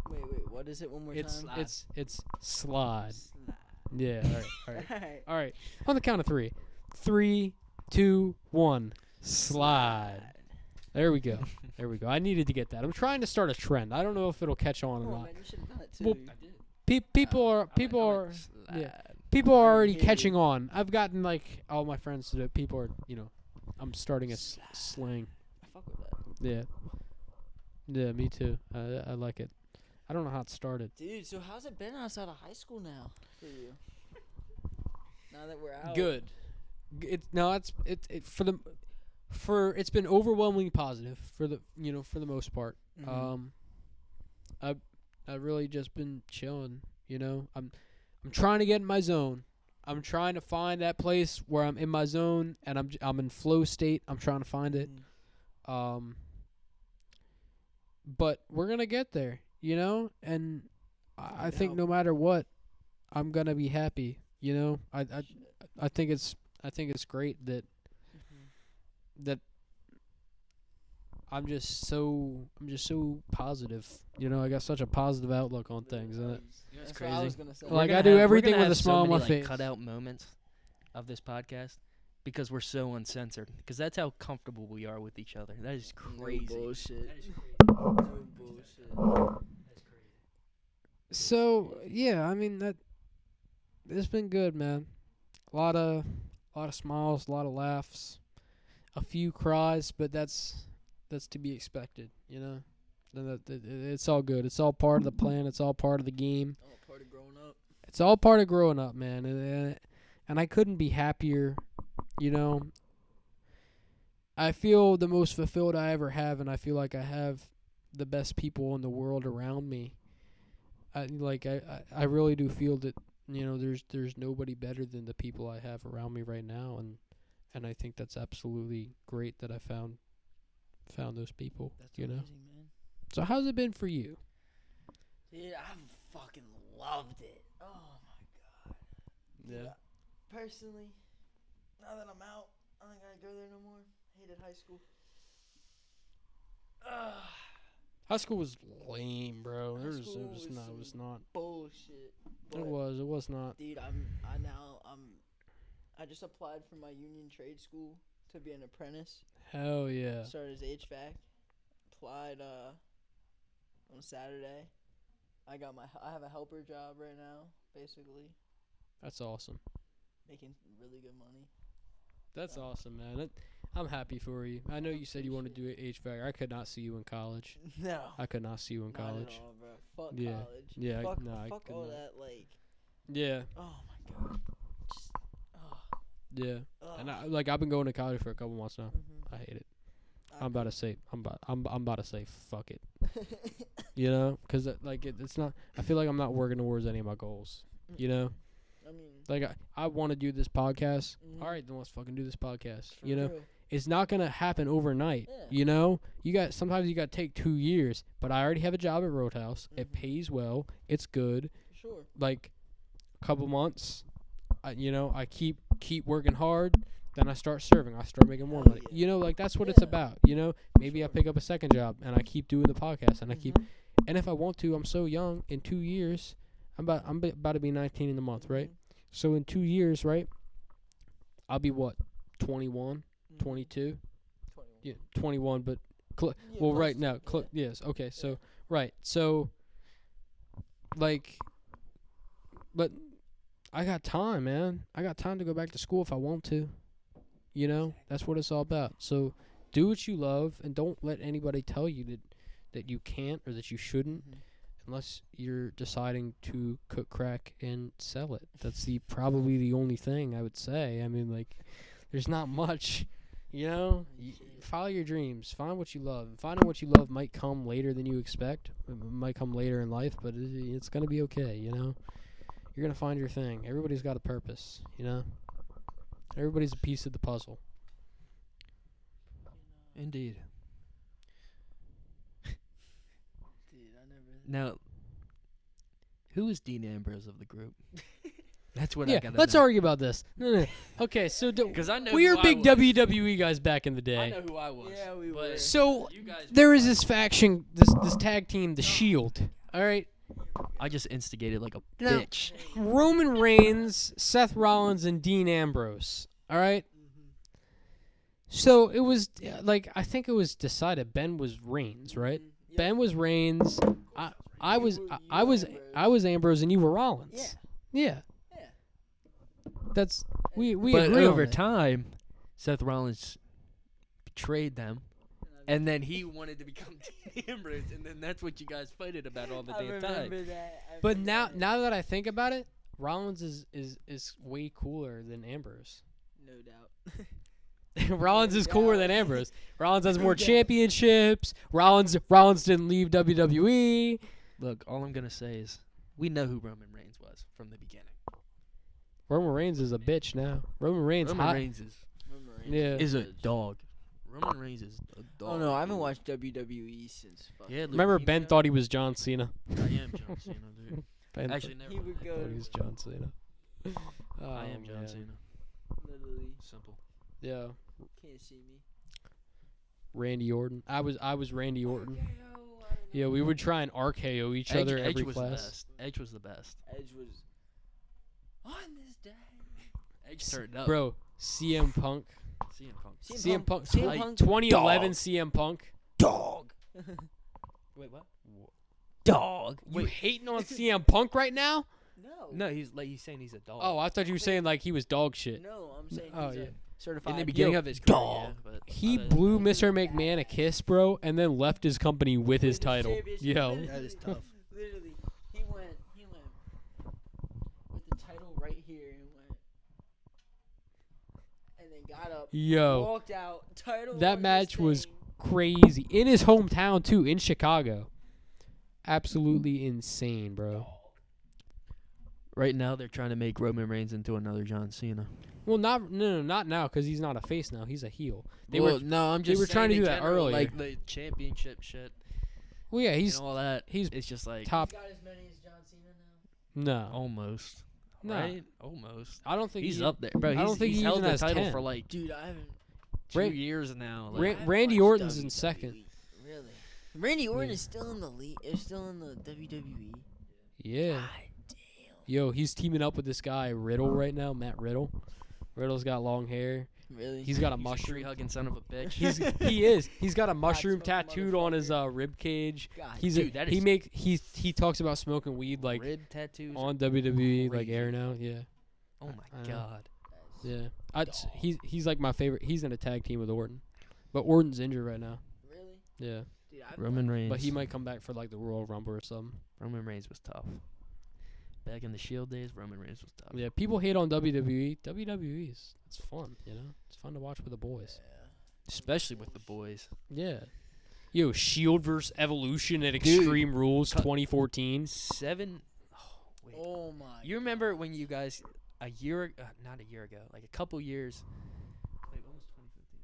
Wait. What is it? One more It's time. it's slide. Slide. Yeah. All right. All right. Alright. All right. On the count of 3. 3, 2, 1. Slide. There we go. There we go. I needed to get that. I'm trying to start a trend. I don't know if it'll catch on or Come on, not. man, you should have done it too. Well, People are I already can hear catching you. on. I've gotten like all my friends to do it. People are, I'm starting a slang. I fuck with that. Yeah. Yeah, me too. I like it. I don't know how it started. Dude, so how's it been outside of high school now for you? Now that we're out. Good. It's been overwhelmingly positive for the most part. Mhm. I've really just been chilling. I'm trying to get in my zone. I'm trying to find that place where I'm in my zone and I'm in flow state. I'm trying to find it. Mhm. But we're gonna get there, and I think doubt. no matter what, I'm gonna be happy. Shit. I think it's great that Mhm. I'm just so positive. I got such a positive outlook on things, and It's That's what I was crazy. gonna say. Like, I do everything with a smile on my face. Cut out moments of this podcast because we're so uncensored. Because that's how comfortable we are with each other. That is crazy. No bullshit. That is crazy. No bullshit. That's crazy. So yeah, I mean that it's been good, man. A lot of smiles, a lot of laughs, a few cries, but that's to be expected. It's all good. It's all part of the plan. It's all part of the game. Oh, part of growing up. It's all part of growing up, man. And I couldn't be happier. I feel the most fulfilled I ever have, and I feel like I have the best people in the world around me. I really do feel that there's nobody better than the people I have around me right now, and I think that's absolutely great that I found those people. That's amazing, man. So how's it been for you? Dude, I fucking loved it. Oh my god. Dude, personally, now that I'm out, I don't gotta go there no more. Hated high school. High school was lame, bro. High school was It was some not. bullshit. It But, was not. dude, I just applied for my union trade school to be an apprentice. Hell yeah. Started as HVAC. Applied on Saturday. I have a helper job right now, basically, That's awesome. making really good money. That's awesome, man. I'm happy for you. I know you said you want to do HVAC. I could not see you in college. No. I could not see you in Not college. at all, bro. Fuck Yeah. college. Yeah, Fuck, I fuck could all not. that, like, Yeah, oh my god. Just, yeah. ugh. And I've been going to college for a couple months now. Mhm. I hate it. I I'm about to say fuck it. Because it's not. I feel like I'm not working towards any of my goals. I mean, Like I want to do this podcast. Mhm. All right, then let's fucking do this podcast. for real. It's not gonna happen overnight. Yeah. Sometimes you got to take 2 years. But I already have a job at Roadhouse. It Mhm. pays well. It's good. For sure. Like a couple months, I keep working hard. Then I start serving. I start making more Hell money. yeah. That's what it's Yeah. about. Maybe I sure. pick up a second job and I keep doing the podcast and I keep. Mhm. And if I want to, I'm so young. In 2 years, I'm about to be 19 in a month, right? Mhm. So in 2 years, right? I'll be what? 21, Mhm. 22. 21. Yeah, 21. But Yeah, well, close right to now, it, yeah. yes. Okay, so right, so like, but I got time, man. I got time to go back to school if I want to. That's what it's all about. So do what you love, and don't let anybody tell you that you can't or that you shouldn't, Mhm. unless you're deciding to cook crack and sell it. That's probably the only thing I would say. I mean, like, there's not much. Follow your dreams. Find what you love. Finding what you love might come later than you expect. It might come later in life, but it's gonna be okay. You're gonna find your thing. Everybody's got a purpose. Everybody's a piece of the puzzle. Indeed. Dude, I never. Now, who is Dean Ambrose of the group? That's what Yeah, I gotta let's know. argue about this. No. Okay, so Because I know we who were I big was. WWE guys back in the I day. know who I was. Yeah, we but were. So you guys there is this faction, this tag team, the Shield. All right, I just instigated like a Now- bitch. Roman Reigns, Seth Rollins, and Dean Ambrose. All right. Mhm. So it was like I think it was decided Ben was Reigns, right? Yep. Ben was Reigns. I was You I were was Ambrose. I was Ambrose and you were Rollins. Yeah. Yeah. That's we But agree over on it. time, Seth Rollins betrayed them, and then he wanted to become Dean Ambrose, and then that's what you guys fighted about all the I damn time. remember that. I But remember now that I think about it, Rollins is way cooler than Ambrose. no doubt. Rollins is cooler than Ambrose. Rollins has more Yeah. championships. Rollins didn't leave WWE. Look, all I'm gonna say is we know who Roman Reigns was from the beginning. Roman Reigns is a bitch now. Roman Reigns Roman hot. Reigns is Yeah. is a dog. Roman Reigns is a dog. Oh no, I haven't watched WWE since. Yeah, fucking Remember, Luke, Ben Kino. thought he was John Cena. I am John Cena, dude. Ben Actually, never. He would thought go he was John Cena. I am Oh, John man. Cena. literally. Simple. Yeah, Can't see me. Randy Orton. I was Randy Orton. Yeah, we would try and RKO each other Edge every was the class. best. Edge was the best. Edge was on this day. Edge turned up. Bro, CM Punk. CM Punk. CM Punk. CM Punk. 2011 Dog. CM Punk. Dog. Wait, what? Dog. You hating on CM Punk right now? No. No, he's saying he's a dog. Oh, I thought you were saying like he was dog shit. No, I'm saying Oh, he's yeah. a certified. in the beginning Yo, of his career, dog. yeah, but He other- blew Mr. McMahon a kiss, bro, and then left his company with his title. Yo. That is tough. Literally, he went with the title right here and then got up, Yo. walked out, title. That on match this was thing. Crazy. In his hometown, too, in Chicago. Absolutely insane, bro. Right now, they're trying to make Roman Reigns into another John Cena. Well, not now, because he's not a face now. He's a heel. They Well, were, no, I'm just were trying to saying do in that general, earlier. like the championship shit well, yeah, he's and all that. he's It's just like top. He's got as many as John Cena now. No, almost, no. right? Almost. I don't think He's he, up there, bro. I don't think he's he held even the has title 10. for like Dude, I haven't. 2 Ran- years now. Like, Ran- I haven't Randy watched Orton's in WWE. second. Really? Randy Orton Yeah. is still in the league. Is still in the WWE. Yeah. God damn. Yo, he's teaming up with this guy Riddle right now, Matt Riddle. Riddle's got long hair. Really? He's got a he's mushroom. tree hugging son of a bitch. He is. He's got a mushroom smoking tattooed on his motherfucker. rib cage. God. He's Dude, that he is make he talks about smoking weed like rib tattoos. on WWE like crazy. air now. Yeah. Oh I my know. god. That's- Yeah. He's like my favorite. He's in a tag team with Orton, but Orton's injured right now. Really? Yeah. Dude, I've Roman Reigns. But he might come back for like the Royal Rumble or something. Roman Reigns was tough. Back in the Shield days, Roman Reigns was tough. Yeah. People hate on WWE. WWE's it's fun. You know, it's fun to watch with the boys. Especially with the boys. Yeah. Yo, Shield versus Evolution at Dude, Extreme Rules cut- 2014. Wait. Oh my. You remember when you guys not a year ago, like a couple years. Wait, when was 2015?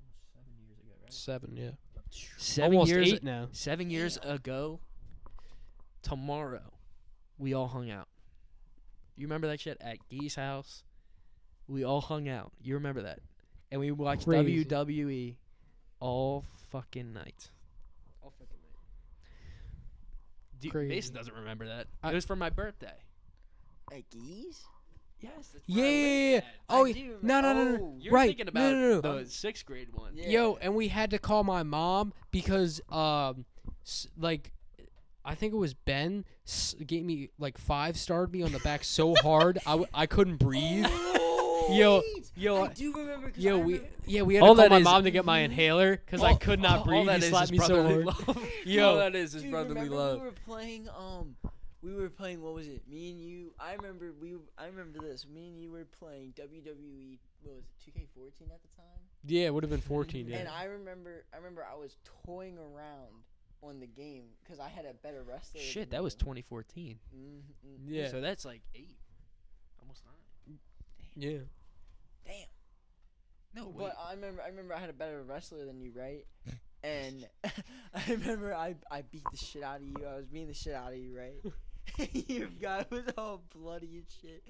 Almost 7 years ago, right? 7, yeah. 7 Almost years. 8 now. 7 years ago. Tomorrow, we all hung out. You remember that shit at Gee's house? We all hung out. You remember that? And we watched Crazy. WWE all fucking night. All fucking night. Crazy. Mason doesn't remember that. I- It was for my birthday. At Geese? Yes. That's Yeah. Oh, I yeah. do No, no, no, remember- no. Oh, You're Right. thinking No, about no, no. the 6th grade one. Yeah. Yo, and we had to call my mom because like I think it was Ben gave me like 5-starred me on the back so hard I couldn't breathe. Yo, Wait, yo, I do remember. 'cause Yo, I we remember- had All to call that my is- mom to get my inhaler because I could not breathe. All that He is slapped me so brotherly hard. love. Yo. All that is Dude, brotherly remember love. we were playing. What was it? Me and you. I remember this. Me and you were playing WWE. What was it? 2K14 at the time. Yeah, it would have been 14. Yeah. And I remember I was toying around on the game because I had a better wrestler. Shit, than that was you. 2014. Yeah. So that's like 8. Almost 9. Yeah. Damn. No, wait. But I remember I had a better wrestler than you, right? And I remember I beat the shit out of you. I was beating the shit out of you, right? Your guy was all bloody and shit.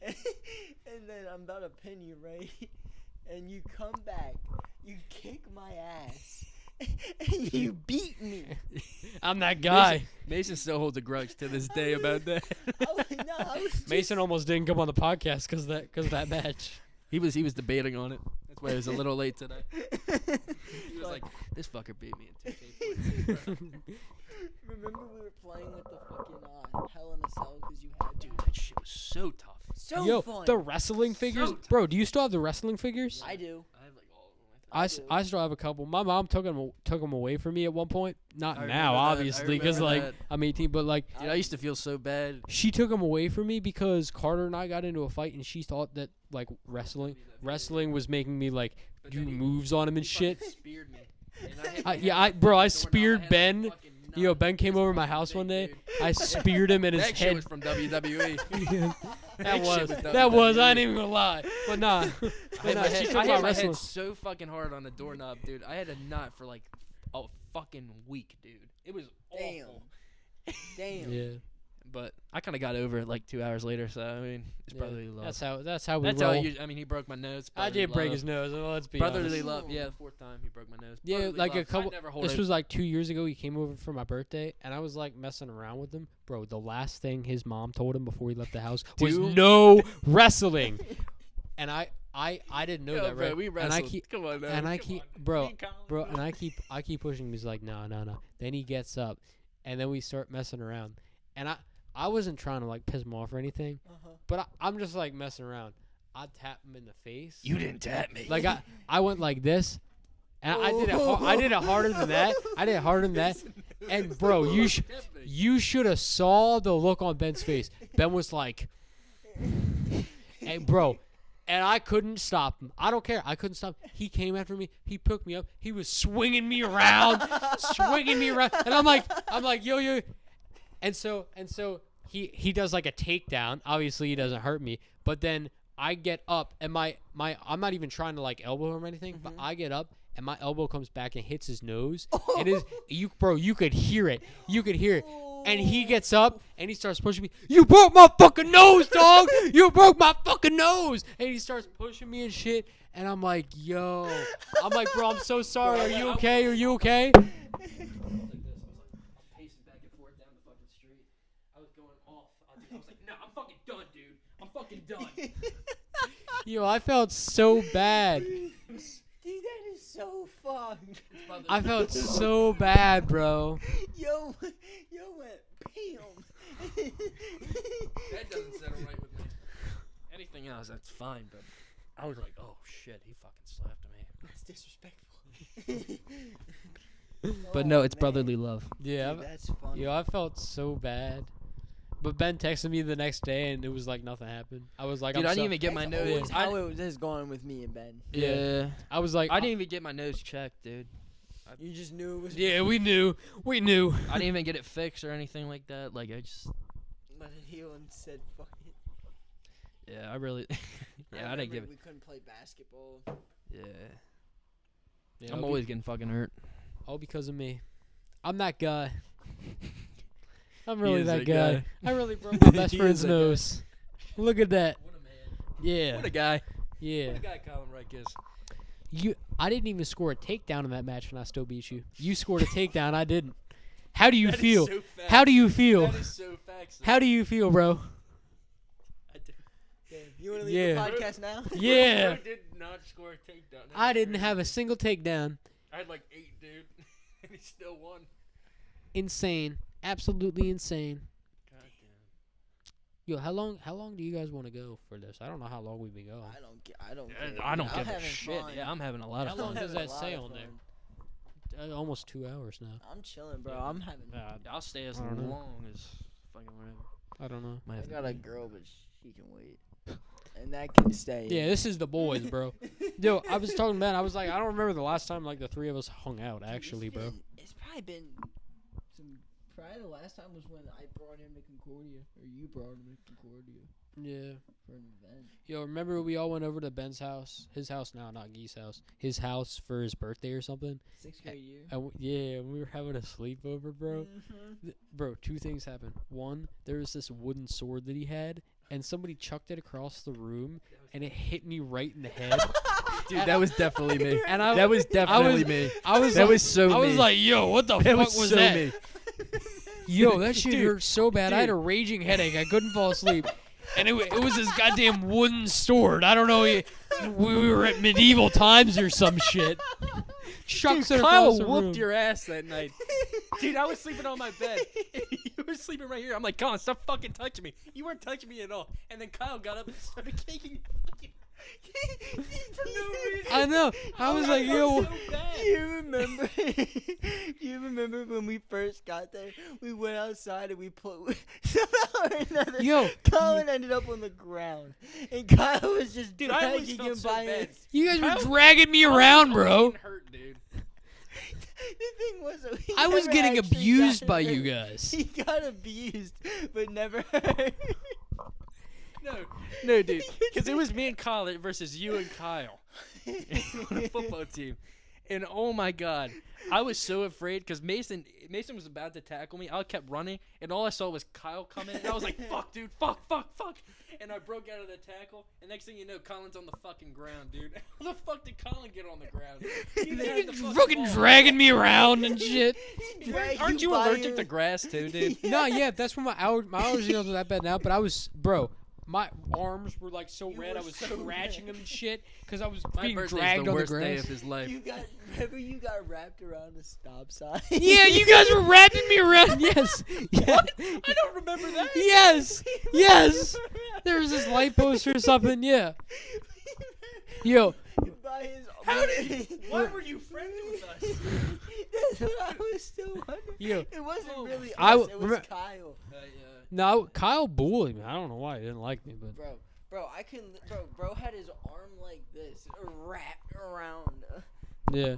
And then I'm about to pin you, right? And you come back, you kick my ass, and you beat me. I'm that guy. Mason still holds a grudge to this day about that. I was just- Mason almost didn't come on the podcast because of that match. He was debating on it. That's why he was a little late today. He was like, this fucker beat me in 2K14. Remember we were playing with the fucking Hell in a Cell because you had Dude, that shit was so tough. so Yo, fun. the wrestling figures, bro. Do you still have the wrestling figures? I do. I have like all of them. I still have a couple. My mom took them away from me at one point. Not I now, remember that. obviously, because remember like that. I'm 18. But like Dude, I used to feel so bad. she took them away from me because Carter and I got into a fight, and she thought that like wrestling was making me like But do then he- moves on him and He shit. fucking speared me. And I hit my head I against the doorknob. speared I had, like, Ben. fucking Yo, nine Ben came over this my fucking house one big, day. dude. I speared him in his That shit head. was from WWE. That shit was. was That was. I WWE. ain't even gonna lie. But nah. I But hit nah, my she head, took I my hit my wrestling. head so fucking hard on the doorknob, dude. I had a knot for like a fucking week, dude. It was Damn. awful. Damn. Yeah. But I kind of got over it like 2 hours later, so I mean, it's Yeah. brotherly love. That's how we That's roll. how I mean, he broke my nose. I brotherly did break love. his nose. Let's be Brotherly honest. love. Yeah, the 4th time he broke my nose. Yeah, Brotherly like a love. I couple. never hold This it. was like 2 years ago. He came over for my birthday, and I was like messing around with him, bro. The last thing his mom told him before he left the house was Dude. no wrestling, and I didn't know Yo, that, bro, right? we and wrestled. I keep, Come on, now. and I Come keep, on. bro, Me and Colin, bro, and I keep pushing him. He's like, no. Then he gets up, and then we start messing around, and I wasn't trying to like piss him off or anything, but I'm just like messing around. I tap him in the face. You didn't tap me. Like I went like this, and I did it harder than that. I did it harder than that. And bro, you should have saw the look on Ben's face. Ben was like, "Hey, bro," and I couldn't stop him. I don't care. I couldn't stop. He came after me. He picked me up. He was swinging me around, and I'm like, yo. And so he does like a takedown. Obviously, he doesn't hurt me. But then I get up, and my I'm not even trying to like elbow him or anything. But I get up, and my elbow comes back and hits his nose. And you could hear it. And he gets up, and he starts pushing me. You broke my fucking nose, dog. You broke my fucking nose. And he starts pushing me and shit. And I'm like, yo. I'm like, bro, I'm so sorry. Are you okay? Are you okay? Yo, I felt so bad. Dude, that is so fucked. I felt so bad, bro. Yo went bam. That doesn't settle right with me. Anything else, that's fine. But I was like, oh shit, he fucking slapped me. That's disrespectful. But no, it's brotherly love. Yeah, Dude, that's funny. yo, I felt so bad. But Ben texted me the next day, and it was like nothing happened. I was like, Dude, I I'm didn't so- even get my That's nose. always how it is going with me and Ben. Yeah. I was like, I didn't even get my nose checked, dude. You just knew it was. Yeah, we knew. I didn't even get it fixed or anything like that. Like I just. Let it heal and said, "Fuck it." Yeah, I really. Yeah, I didn't give it. We couldn't play basketball. Yeah. Yeah, I'm always getting fucking hurt. all because of me. I'm that guy. I'm He really is that that guy. guy. I really broke my best He friend's is that guy. nose. Look at that. What a man. Yeah. What a guy. Yeah. What a guy Colin Reich is. I didn't even score a takedown in that match, and I still beat you. You scored a takedown. I didn't. How do you That is feel? so facts. How do you feel? That is so facts. How do you feel, bro? You want to leave Yeah. the podcast now? Yeah. Bro did not score a takedown. That I is didn't crazy. have a single takedown. I had like 8, dude. And he still won. Insane. Absolutely insane. God damn. Yo, how long do you guys want to go for this? I don't know how long we've been going. I don't. Care. I don't I'm give a having shit. fun. Yeah, I'm having a lot How of long fun. does Having a that lot say of on fun. there? Almost 2 hours now. I'm chilling, bro. I'm having. I'll stay as I don't know. long as fucking whatever. I don't know. Might I have to got a be. girl, but she can wait, and that can stay. Yeah, this is the boys, bro. Yo, I was talking to Ben. I was like, I don't remember the last time like the three of us hung out, Dude, actually, it's bro. been- It's probably been some. Probably the last time was when I brought him to Concordia, or you brought him to Concordia Yeah. for an event. Yo, remember we all went over to Ben's house? His house now, not Gee's house. His house for his birthday or something. 6th grade year. And yeah, we were having a sleepover, bro. Bro, two things happened. One, there was this wooden sword that he had, and somebody chucked it across the room, and it hit me right in the head. Dude, that was definitely me. And I, That was definitely was- me. I was That like, was so I was me. like, yo, what the That fuck was was so that? me. Yo, that shit Dude, hurt so bad. I had a raging headache. I couldn't fall asleep. And it was this goddamn wooden sword. I don't know. we were at medieval times or some shit. Chucks Dude, it Kyle across the whooped room. your ass that night. Dude, I was sleeping on my bed. You were sleeping right here. I'm like, Colin, stop fucking touching me. You weren't touching me at all. And then Kyle got up and started kicking fucking for no reason. I know. I was like, yo. So bad. You remember? You remember when we first got there? We went outside and we played. Somehow or another, Yo. Colin ended up on the ground, and Kyle was just Dude, I always dragging felt him so by bad. his. You guys Kyle- were dragging me around, bro. Hurt, dude. The thing was, that he I was never getting actually abused got by you hurt. guys. He got abused, but never hurt. No, dude. Because it was me and Kyle versus you and Kyle on a football team. And oh my God, I was so afraid because Mason was about to tackle me. I kept running, and all I saw was Kyle coming, and I was like, "Fuck, dude, fuck!" And I broke out of the tackle. And next thing you know, Colin's on the fucking ground, dude. How the fuck did Colin get on the ground? He even had the Fucking ball. dragging me around and shit. Aren't you by allergic your- to grass too, dude? No, yeah, that's when my allergies aren't that bad now. But I was, bro. My arms were like so You red. were I was so scratching them and shit because I was My being birthday is dragged the on the worst day grass. of his life. Remember you got wrapped around a stop sign? Yeah, you guys were wrapping me around. Yes. What? I don't remember that. Yes. Yes. There was this light post or something. Yeah. Yo. By his How did? Why were you friends with us? That's what I was still wondering. Yo. It wasn't Oh. really us. I It was remember- Kyle. No, Kyle bullied me. I don't know why he didn't like me, but Bro, I couldn't. Bro had his arm like this, wrapped around. yeah.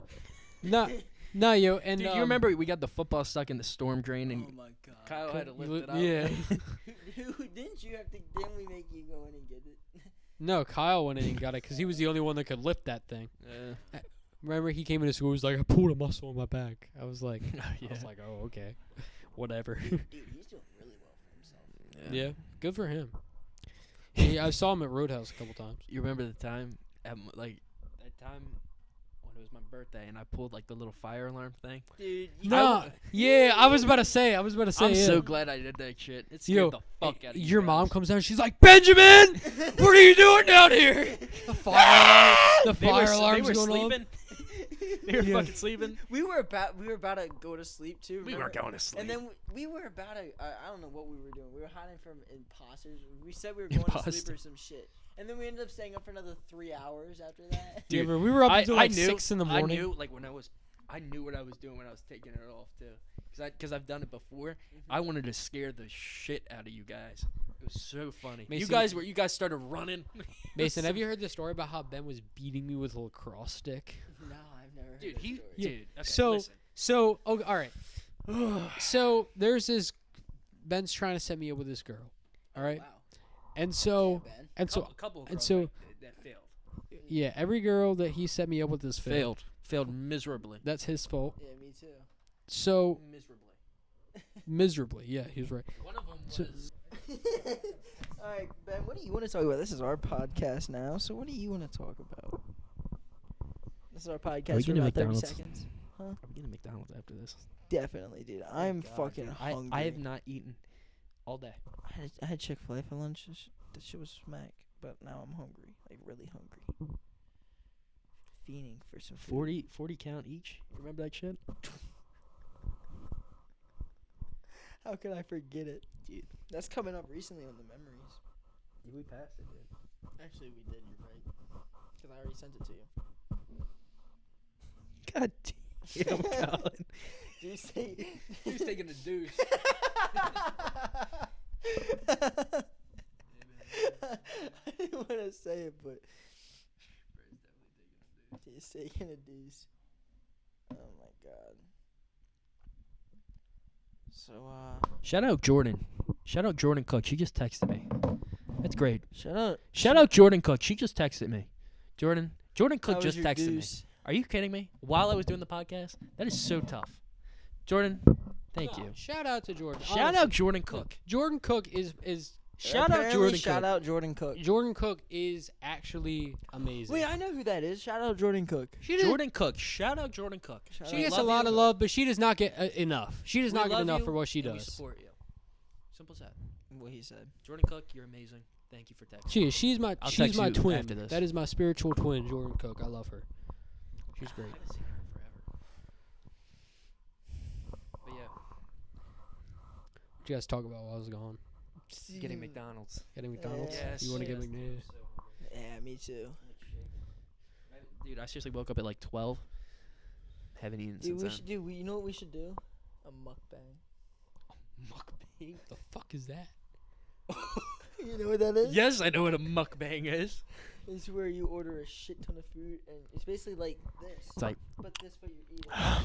No, yo, and Dude, you remember we got the football stuck in the storm drain, Oh and my god. Kyle had to lift it up. Yeah. Didn't you have to? Didn't we make you go in and get it? No, Kyle went in and got it because he was the only one that could lift that thing. Remember, he came into school. He was like, "I pulled a muscle in my back." I was like, "Oh, okay, whatever." Dude, he's doing really well for himself. Yeah, good for him. I saw him at Roadhouse a couple times. You remember the time, that time when it was my birthday, and I pulled like the little fire alarm thing? Dude, No, yeah, I was about to say. I'm yeah. so glad I did that shit. It scared Yo, the fuck out of you your mom guys. comes down. She's like, "Benjamin, what are you doing down here?" The fire, They fire were, alarm's they were going sleeping. They were Yeah. fucking sleeping. we were about to go to sleep too. We remember? were going to sleep. And then we were about to. I don't know what we were doing. We were hiding from imposters. We said we were going to sleep Imposter. or some shit. And then we ended up staying up for another 3 hours after that. Yeah, Dude, but we were up I until like knew, 6 in the morning. I knew, like I knew what I was doing when I was taking it off too, because I've done it before. I wanted to scare the shit out of you guys. It was so funny. Mason- You guys started running. Mason, have you heard the story about how Ben was beating me with a lacrosse stick? No, I've never heard Dude, that story. dude. Okay, So- listen. So, okay, all right. So there's this. Ben's trying to set me up with this girl. All right, Wow. and so Yeah, Ben. and so a couple of and girls so- that failed. yeah, every girl that he set me up with is failed. Failed miserably. That's his fault. Yeah, me too. So Miserably. miserably, yeah, he was right. One of them So- was. All right, Ben. What do you want to talk about? This is our podcast now. So what do you want to talk about? This is our podcast for getting about 30 McDonald's? seconds. I'm getting McDonald's after this. Definitely, dude. I'm God, fucking dude. hungry. I have not eaten all day. I had Chick-fil-A for lunch. That shit was smack. But now I'm hungry, like really hungry. Fiending for some food. 40 count each. Remember that shit? How could I forget it, dude? That's coming up recently on the memories. We passed it, dude. Actually, we did. You're right. Because I already sent it to you. God damn, Colin. Do you say? He's taking a deuce. I didn't want to say it, but he's taking a deuce. Oh my god. So Shout out Jordan. Shout out Jordan Cook. She just texted me. That's great. shut up. Shout out Jordan Cook. She just texted me. Jordan Cook How was just your texted me. deuce? Are you kidding me? While I was doing the podcast? That is so tough. Jordan, thank you. Shout out to Jordan. Shout Honestly, out Jordan Cook. Jordan Cook is Shout out Apparently, Jordan Shout Cook. out Jordan Cook. Jordan Cook is actually amazing. Wait, I know who that is. Shout out Jordan Cook. she does, Jordan Cook. Shout out Jordan Cook. Shout she out. gets a love lot you. of love, but she does not get enough. She does We not get love enough you for what she and We does. support you. Simple as that. What he said. Jordan Cook, you're amazing. Thank you for texting. She's my I'll she's text my you twin. after this. That is my spiritual twin, Jordan Cook. I love her. She's great. I haven't seen her in forever. But yeah, What you guys talk about while I was gone? getting McDonald's. Getting McDonald's? Yes. You want to get Yes. McDonald's? Yeah, me too. Dude, I seriously woke up at like 12. Haven't eaten Dude, since we then. should do. You know what we should do? A mukbang. Mukbang? The fuck is that? You know what that is? Yes, I know what a mukbang is. It's where you order a shit ton of food, and it's basically like this. It's like but this way you're eating. A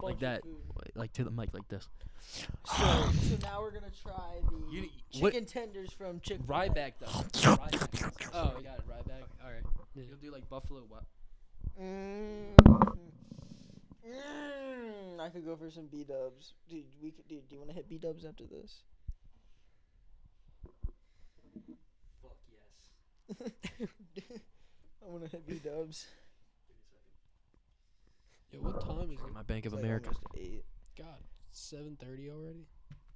like bunch that, of food. like to the mic like this. So now we're gonna try the You- chicken tenders from Chick-fil-A. Ryback though. Ryback. Oh, we got it. Ryback. All right. Yeah. You'll do like buffalo what? I could go for some B-dubs. Dude, do you want to hit B-dubs after this? Fuck yes. I want to hit B-dubs. Yo, what time is it? My Bank of It's like America. almost 8. God, 7:30 already.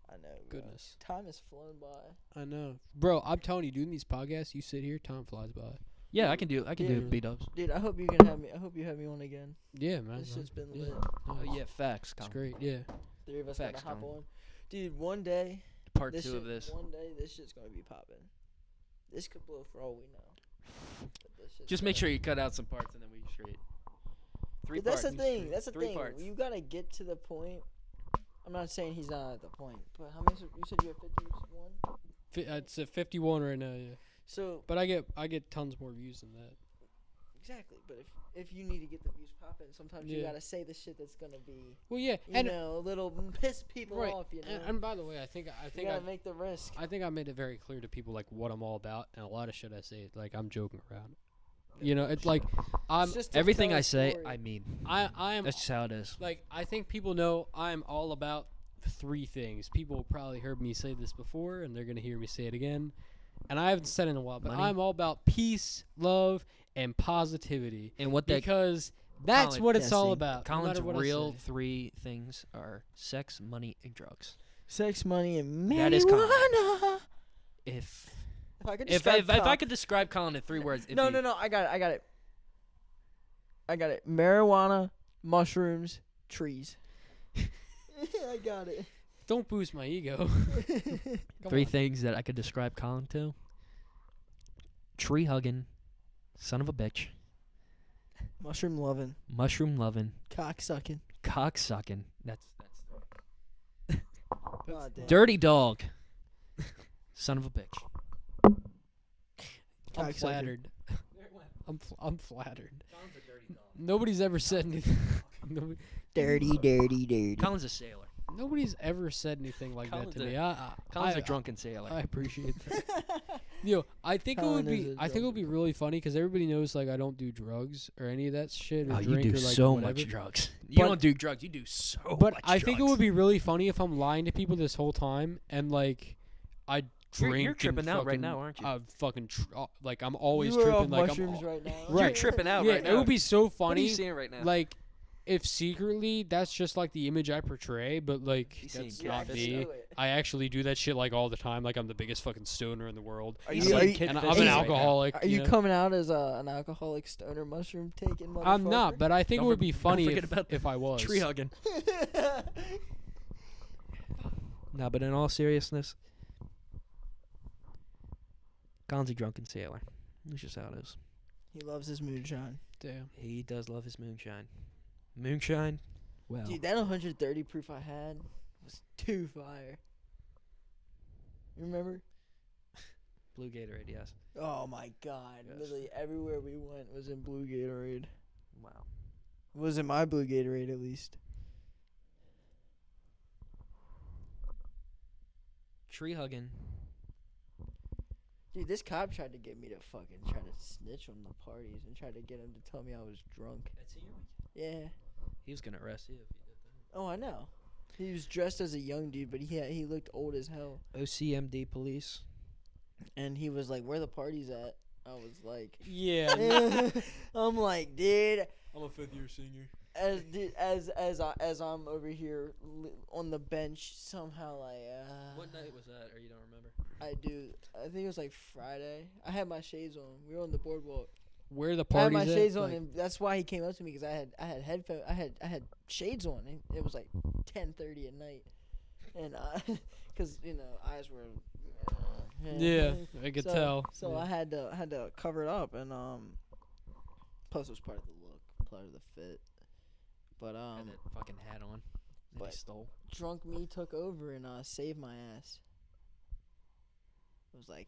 I know, bro. Goodness. Time has flown by. I know, bro. I'm telling you, doing these podcasts, you sit here, time flies by. Yeah, I can do. I can Yeah. do B-dubs. Dude, I hope you can have me. I hope you have me on again. Yeah, man. This shit's been yeah. lit. Oh yeah, facts. It's great. Yeah. 3 of us Facts, gonna hop Colin. on. Dude, one day. Part This 2 of shit- this. One day, this shit's gonna be popping. This could blow for all we know. But this shit's Just make gonna- sure you cut out some parts and then we straight. 3 But that's the parts. thing. That's the 3 thing. parts. You gotta get to the point. I'm not saying he's not at the point, but how many? You said you have 51. It's at 51 right now. Yeah. So But I get tons more views than that. exactly. But if you need to get the views popping, sometimes you Yeah. gotta say the shit that's gonna be, Well, yeah, you and know, a little piss people right. off. You know. And by the way, I think you I gotta make the risk. I think I made it very clear to people like what I'm all about, and a lot of shit I say like I'm joking around. You know, it's like I'm It's just to Everything tell a I say, story. I mean. I am That's just how it is. like I think people know I'm all about 3 things. People probably heard me say this before, and they're gonna hear me say it again. And I haven't said it in a while, but Money. I'm all about peace, love, and positivity And what that because that's Colin- what it's all Testing. about. no Colin's matter what I real say. 3 things are sex, money, and drugs. Sex, money, and marijuana. That is Colin. If If I could if describe I could describe Colin in 3 words, it'd No, be no, no. I got it. Marijuana, mushrooms, trees. I got it. Don't boost my ego. Come 3 on. things that I could describe Colin to. Tree hugging, son of a bitch, Mushroom loving, mushroom loving, cock sucking. cock sucking. That's God damn. dirty dog, son of a bitch. I'm Cocksucker. flattered. I'm flattered. Nobody's ever said anything. Dirty. Colin's a sailor. Nobody's ever said anything like Colin's that to a- me. Colin's I- a drunken sailor. I appreciate that. Yo, I think Colin it would is be. a I think it would be really funny because everybody knows like I don't do drugs or any of that shit or Oh, you drink do or like so whatever. much drugs. You But- don't do drugs. You do so But much I think it drugs. would be really funny if I'm lying to people this whole time and like I drink. You're tripping and out right fucking- now, aren't you? Like I'm always you are tripping. off Like mushrooms I'm. right now. Right. You're tripping out Yeah, right now. it would be so What are funny. you seeing right now? Like if secretly that's just like the image I portray, but like He's seeing that's Yeah, not just me. do it. I actually do that shit like all the time. Like I'm the biggest fucking stoner in the world. Are He's you, seeing are you, kid And fist I'm an right now. alcoholic. are you know? coming out as an alcoholic stoner mushroom taking motherfucker? I'm not, but I think Don't it would for- be don't funny forget about if I was. Tree hugging. No, but in all seriousness, Colin's a drunken sailor. That's just how it is. He loves his moonshine. Damn. He does love his moonshine. Moonshine? Well, Dude, that 130 proof I had was too fire. You remember? blue Gatorade, yes. Oh my god. Yes. Literally everywhere we went was in blue Gatorade. Wow. Was in my blue Gatorade at least. Tree hugging. Dude, this cop tried to get me to fucking try to snitch on the parties and tried to get him to tell me I was drunk. That's you? Yeah. He was going to arrest you if you did that. Oh, I know. He was dressed as a young dude, but he looked old as hell. OCMD police. And he was like, "Where the parties at?" I was like, Yeah. I'm like, dude. I'm a 5th year senior. as I'm over here on the bench somehow What night was that, or you don't remember? I do. I think it was like Friday. I had my shades on. We were on the boardwalk. Where the I had party's my at? shades on, Like, and that's why he came up to me because I had headphones. I had shades on, and it was like 10:30 at night, and because eyes were. yeah, I could so, tell. So Yeah. I had to cover it up, and plus it was part of the look, part of the fit, but Had that fucking hat on. That but- he stole. drunk me took over and saved my ass. It was like,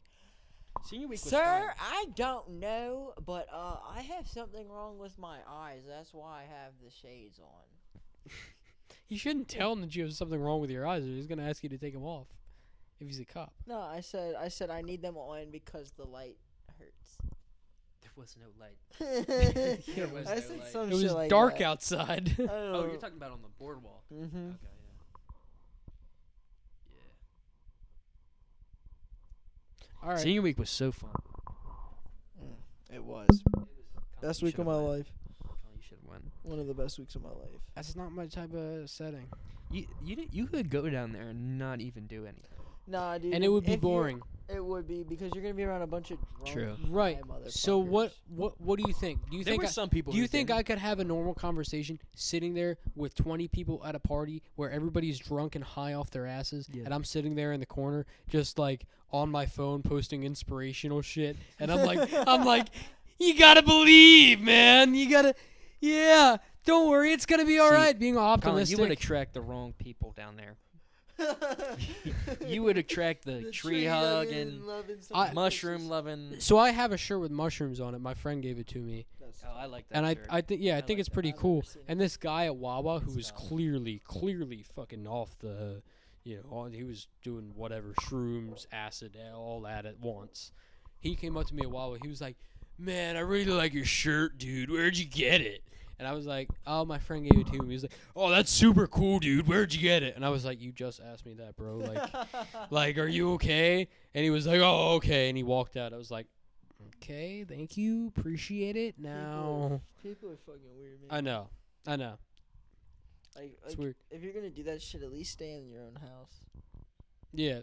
Senior week was sir, fun. I don't know, but I have something wrong with my eyes. That's why I have the shades on. You shouldn't tell him that you have something wrong with your eyes, or he's gonna ask you to take them off. If he's a cop. No, I said I need them on because the light hurts. There was no light. There was I no said light. some It was shit like dark that. outside. Oh, you're talking about on the boardwalk. Mm-hmm. Okay, yeah. All right. Senior week was so fun. It was Colin, best you week of should've my went. life. Colin, you should have went. One of the best weeks of my life. That's not my type of setting. You could go down there and not even do anything. Nah, dude. And it would be if you- boring. It would be because you're gonna be around a bunch of drunk True. Right. high So motherfuckers. what do you think? Do you There think were some people. do you who think didn't. I could have a normal conversation sitting there with 20 people at a party where everybody's drunk and high off their asses, Yeah. and I'm sitting there in the corner just like on my phone posting inspirational shit, and I'm like, you gotta believe, man. You gotta, yeah. Don't worry, it's gonna be all See, right. Being Colin, optimistic. you would attract the wrong people down there. You would attract the tree hug and mushroom loving. So I have a shirt with mushrooms on it. My friend gave it to me, Oh, I like that. and shirt. I think I I think like it's that. pretty I've cool. never seen And this guy at Wawa who Good was style. clearly fucking off the, he was doing whatever, shrooms, acid, all that at once. He came up to me at Wawa. He was like, "Man, I really like your shirt, dude. Where'd you get it?" And I was like, "Oh, my friend gave it to me." He was like, "Oh, that's super cool, dude. Where'd you get it?" And I was like, "You just asked me that, bro. Like, are you okay?" And he was like, "Oh, okay." And he walked out. I was like, "Okay, thank you, appreciate it." Now, People are fucking weird, man. I know. Like, It's weird. if you're gonna do that shit, at least stay in your own house. Yeah,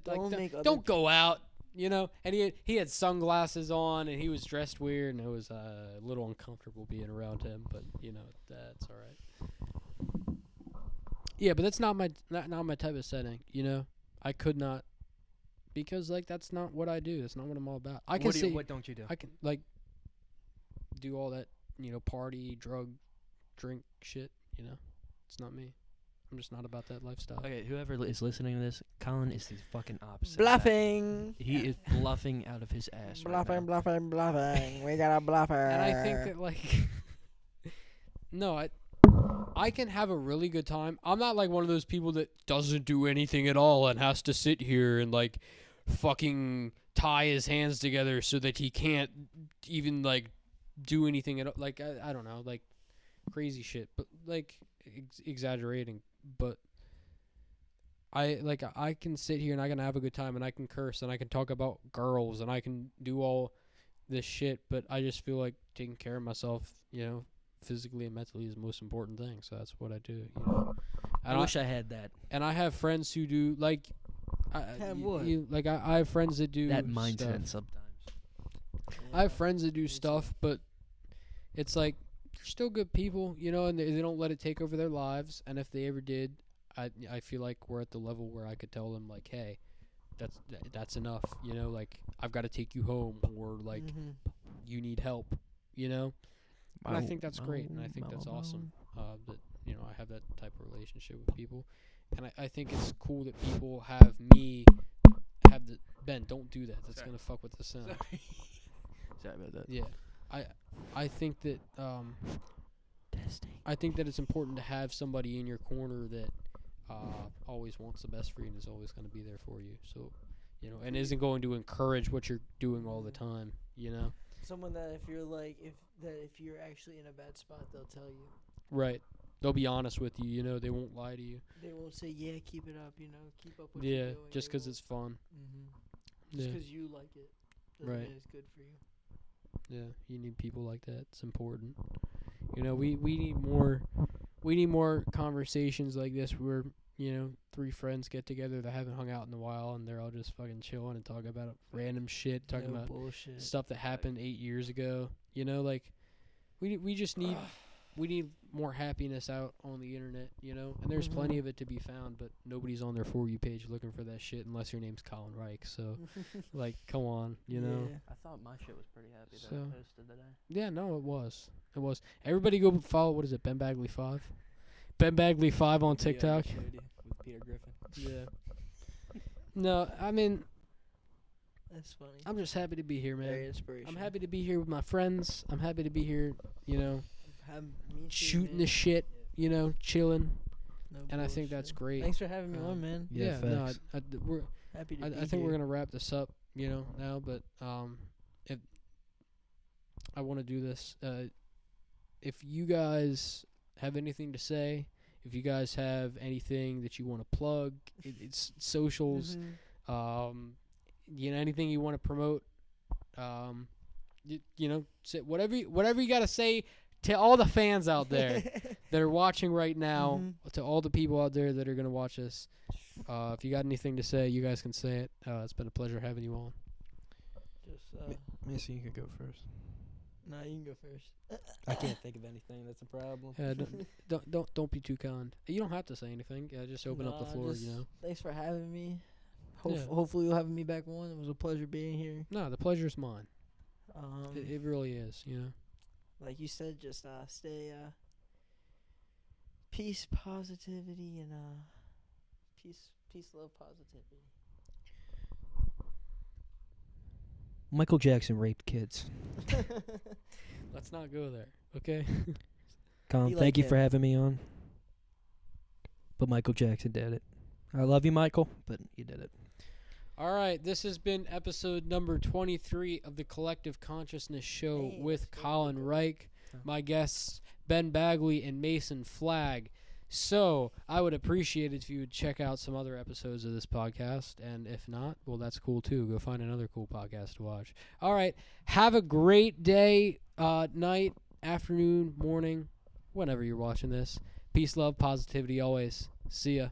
Don't make other don't go out, And he had sunglasses on, and he was dressed weird, and it was a little uncomfortable being around him. But that's all right. Yeah, but that's not my type of setting. I could not, because that's not what I do. That's not what I'm all about. I can see. What don't you do? I can do all that, party, drug, drink shit. It's not me. I'm just not about that lifestyle. Okay, whoever is listening to this, Colin is the fucking opposite. of that. Bluffing. He is bluffing out of his ass. Right now. Bluffing. We got a bluffer. And I think that no, I can have a really good time. I'm not like one of those people that doesn't do anything at all and has to sit here and fucking tie his hands together so that he can't even do anything at all. I don't know, crazy shit, but exaggerating. But I can sit here and I can have a good time and I can curse and I can talk about girls and I can do all this shit, but I just feel like taking care of myself, physically and mentally is the most important thing. So that's what I do. I wish I had that. And I have friends who do Have what? I have friends that do That mindset stuff. sometimes. I have friends that do stuff, but it's they're still good people, and they don't let it take over their lives. And if they ever did, I feel like we're at the level where I could tell them hey, that's enough, I've got to take you home, or you need help, And I think that's great, and I think that's awesome that I have that type of relationship with people, and I think it's cool that people have the Ben. Don't do that. That's gonna fuck with the sound. Sorry about that. Yeah, I think that Testing. I think that it's important to have somebody in your corner that always wants the best for you and is always going to be there for you. So, and isn't going to encourage what you're doing all the time. Someone that if you're actually in a bad spot, they'll tell you. Right. They'll be honest with you. They won't lie to you. They won't say, "Yeah, keep it up." Keep up what you're Yeah, doing. just because it's fun. Just Yeah. because you like it, doesn't Right. mean it's good for you. Yeah, you need people like that. It's important. You know, we need more conversations like this where, you know, 3 friends get together that haven't hung out in a while and they're all just fucking chilling and talking about random shit, talking about bullshit. stuff that happened 8 years ago. You know, like we just need more happiness out on the internet, you know? And there's plenty of it to be found, but nobody's on their For You page looking for that shit unless your name's Colin Reich. So, like, come on, you know? Yeah. I thought my shit was pretty happy that So- I posted today. Yeah, no, it was. It was. Everybody go follow, what is it, Ben Bagley 5? Ben Bagley 5 on TikTok. Yeah, with Peter Griffin. Yeah. No, I mean, That's funny. I'm just happy to be here, Very man. inspirational. I'm happy to be here with my friends. I'm happy to be here, you know, Me too, shooting man. the shit, you know, chilling. No And I think that's bullshit. great. Thanks for having me Um, on, man. Yeah, no, facts. we're Happy to I be think here. we're gonna wrap this up, you know, now. But if I want to do this, if you guys have anything to say, if you guys have anything that you want to plug, it's socials, Mhm. you know, anything you want to promote, you know, say whatever you got to say to all the fans out there that are watching right now, to all the people out there that are gonna watch this. If you got anything to say, you guys can say it. It's been a pleasure having you on. Just Mason, you could go first. nah, you can go first. I can't think of anything. That's a problem. Don't be too kind. You don't have to say anything. Just open up the Nah, floor. just- You know. Thanks for having me. Yeah. Hopefully you'll have me back on. It was a pleasure being here. No, the pleasure's mine. Um, It really is. You know. like you said, just stay peace, positivity, and peace, love, positivity. Michael Jackson raped kids. Let's not go there. Okay. Colin, Be thank like you for him. having me on. But Michael Jackson did it. I love you, Michael, but you did it. All right. This has been episode number 23 of the Collective Consciousness Show Hey, with that's really Colin good. Reich. Oh. My guests Ben Bagley and Mason Flagg. So I would appreciate it if you would check out some other episodes of this podcast, and if not, well, that's cool too. Go find another cool podcast to watch. All right, have a great day, night, afternoon, morning, whenever you're watching this. Peace, love, positivity always. See ya.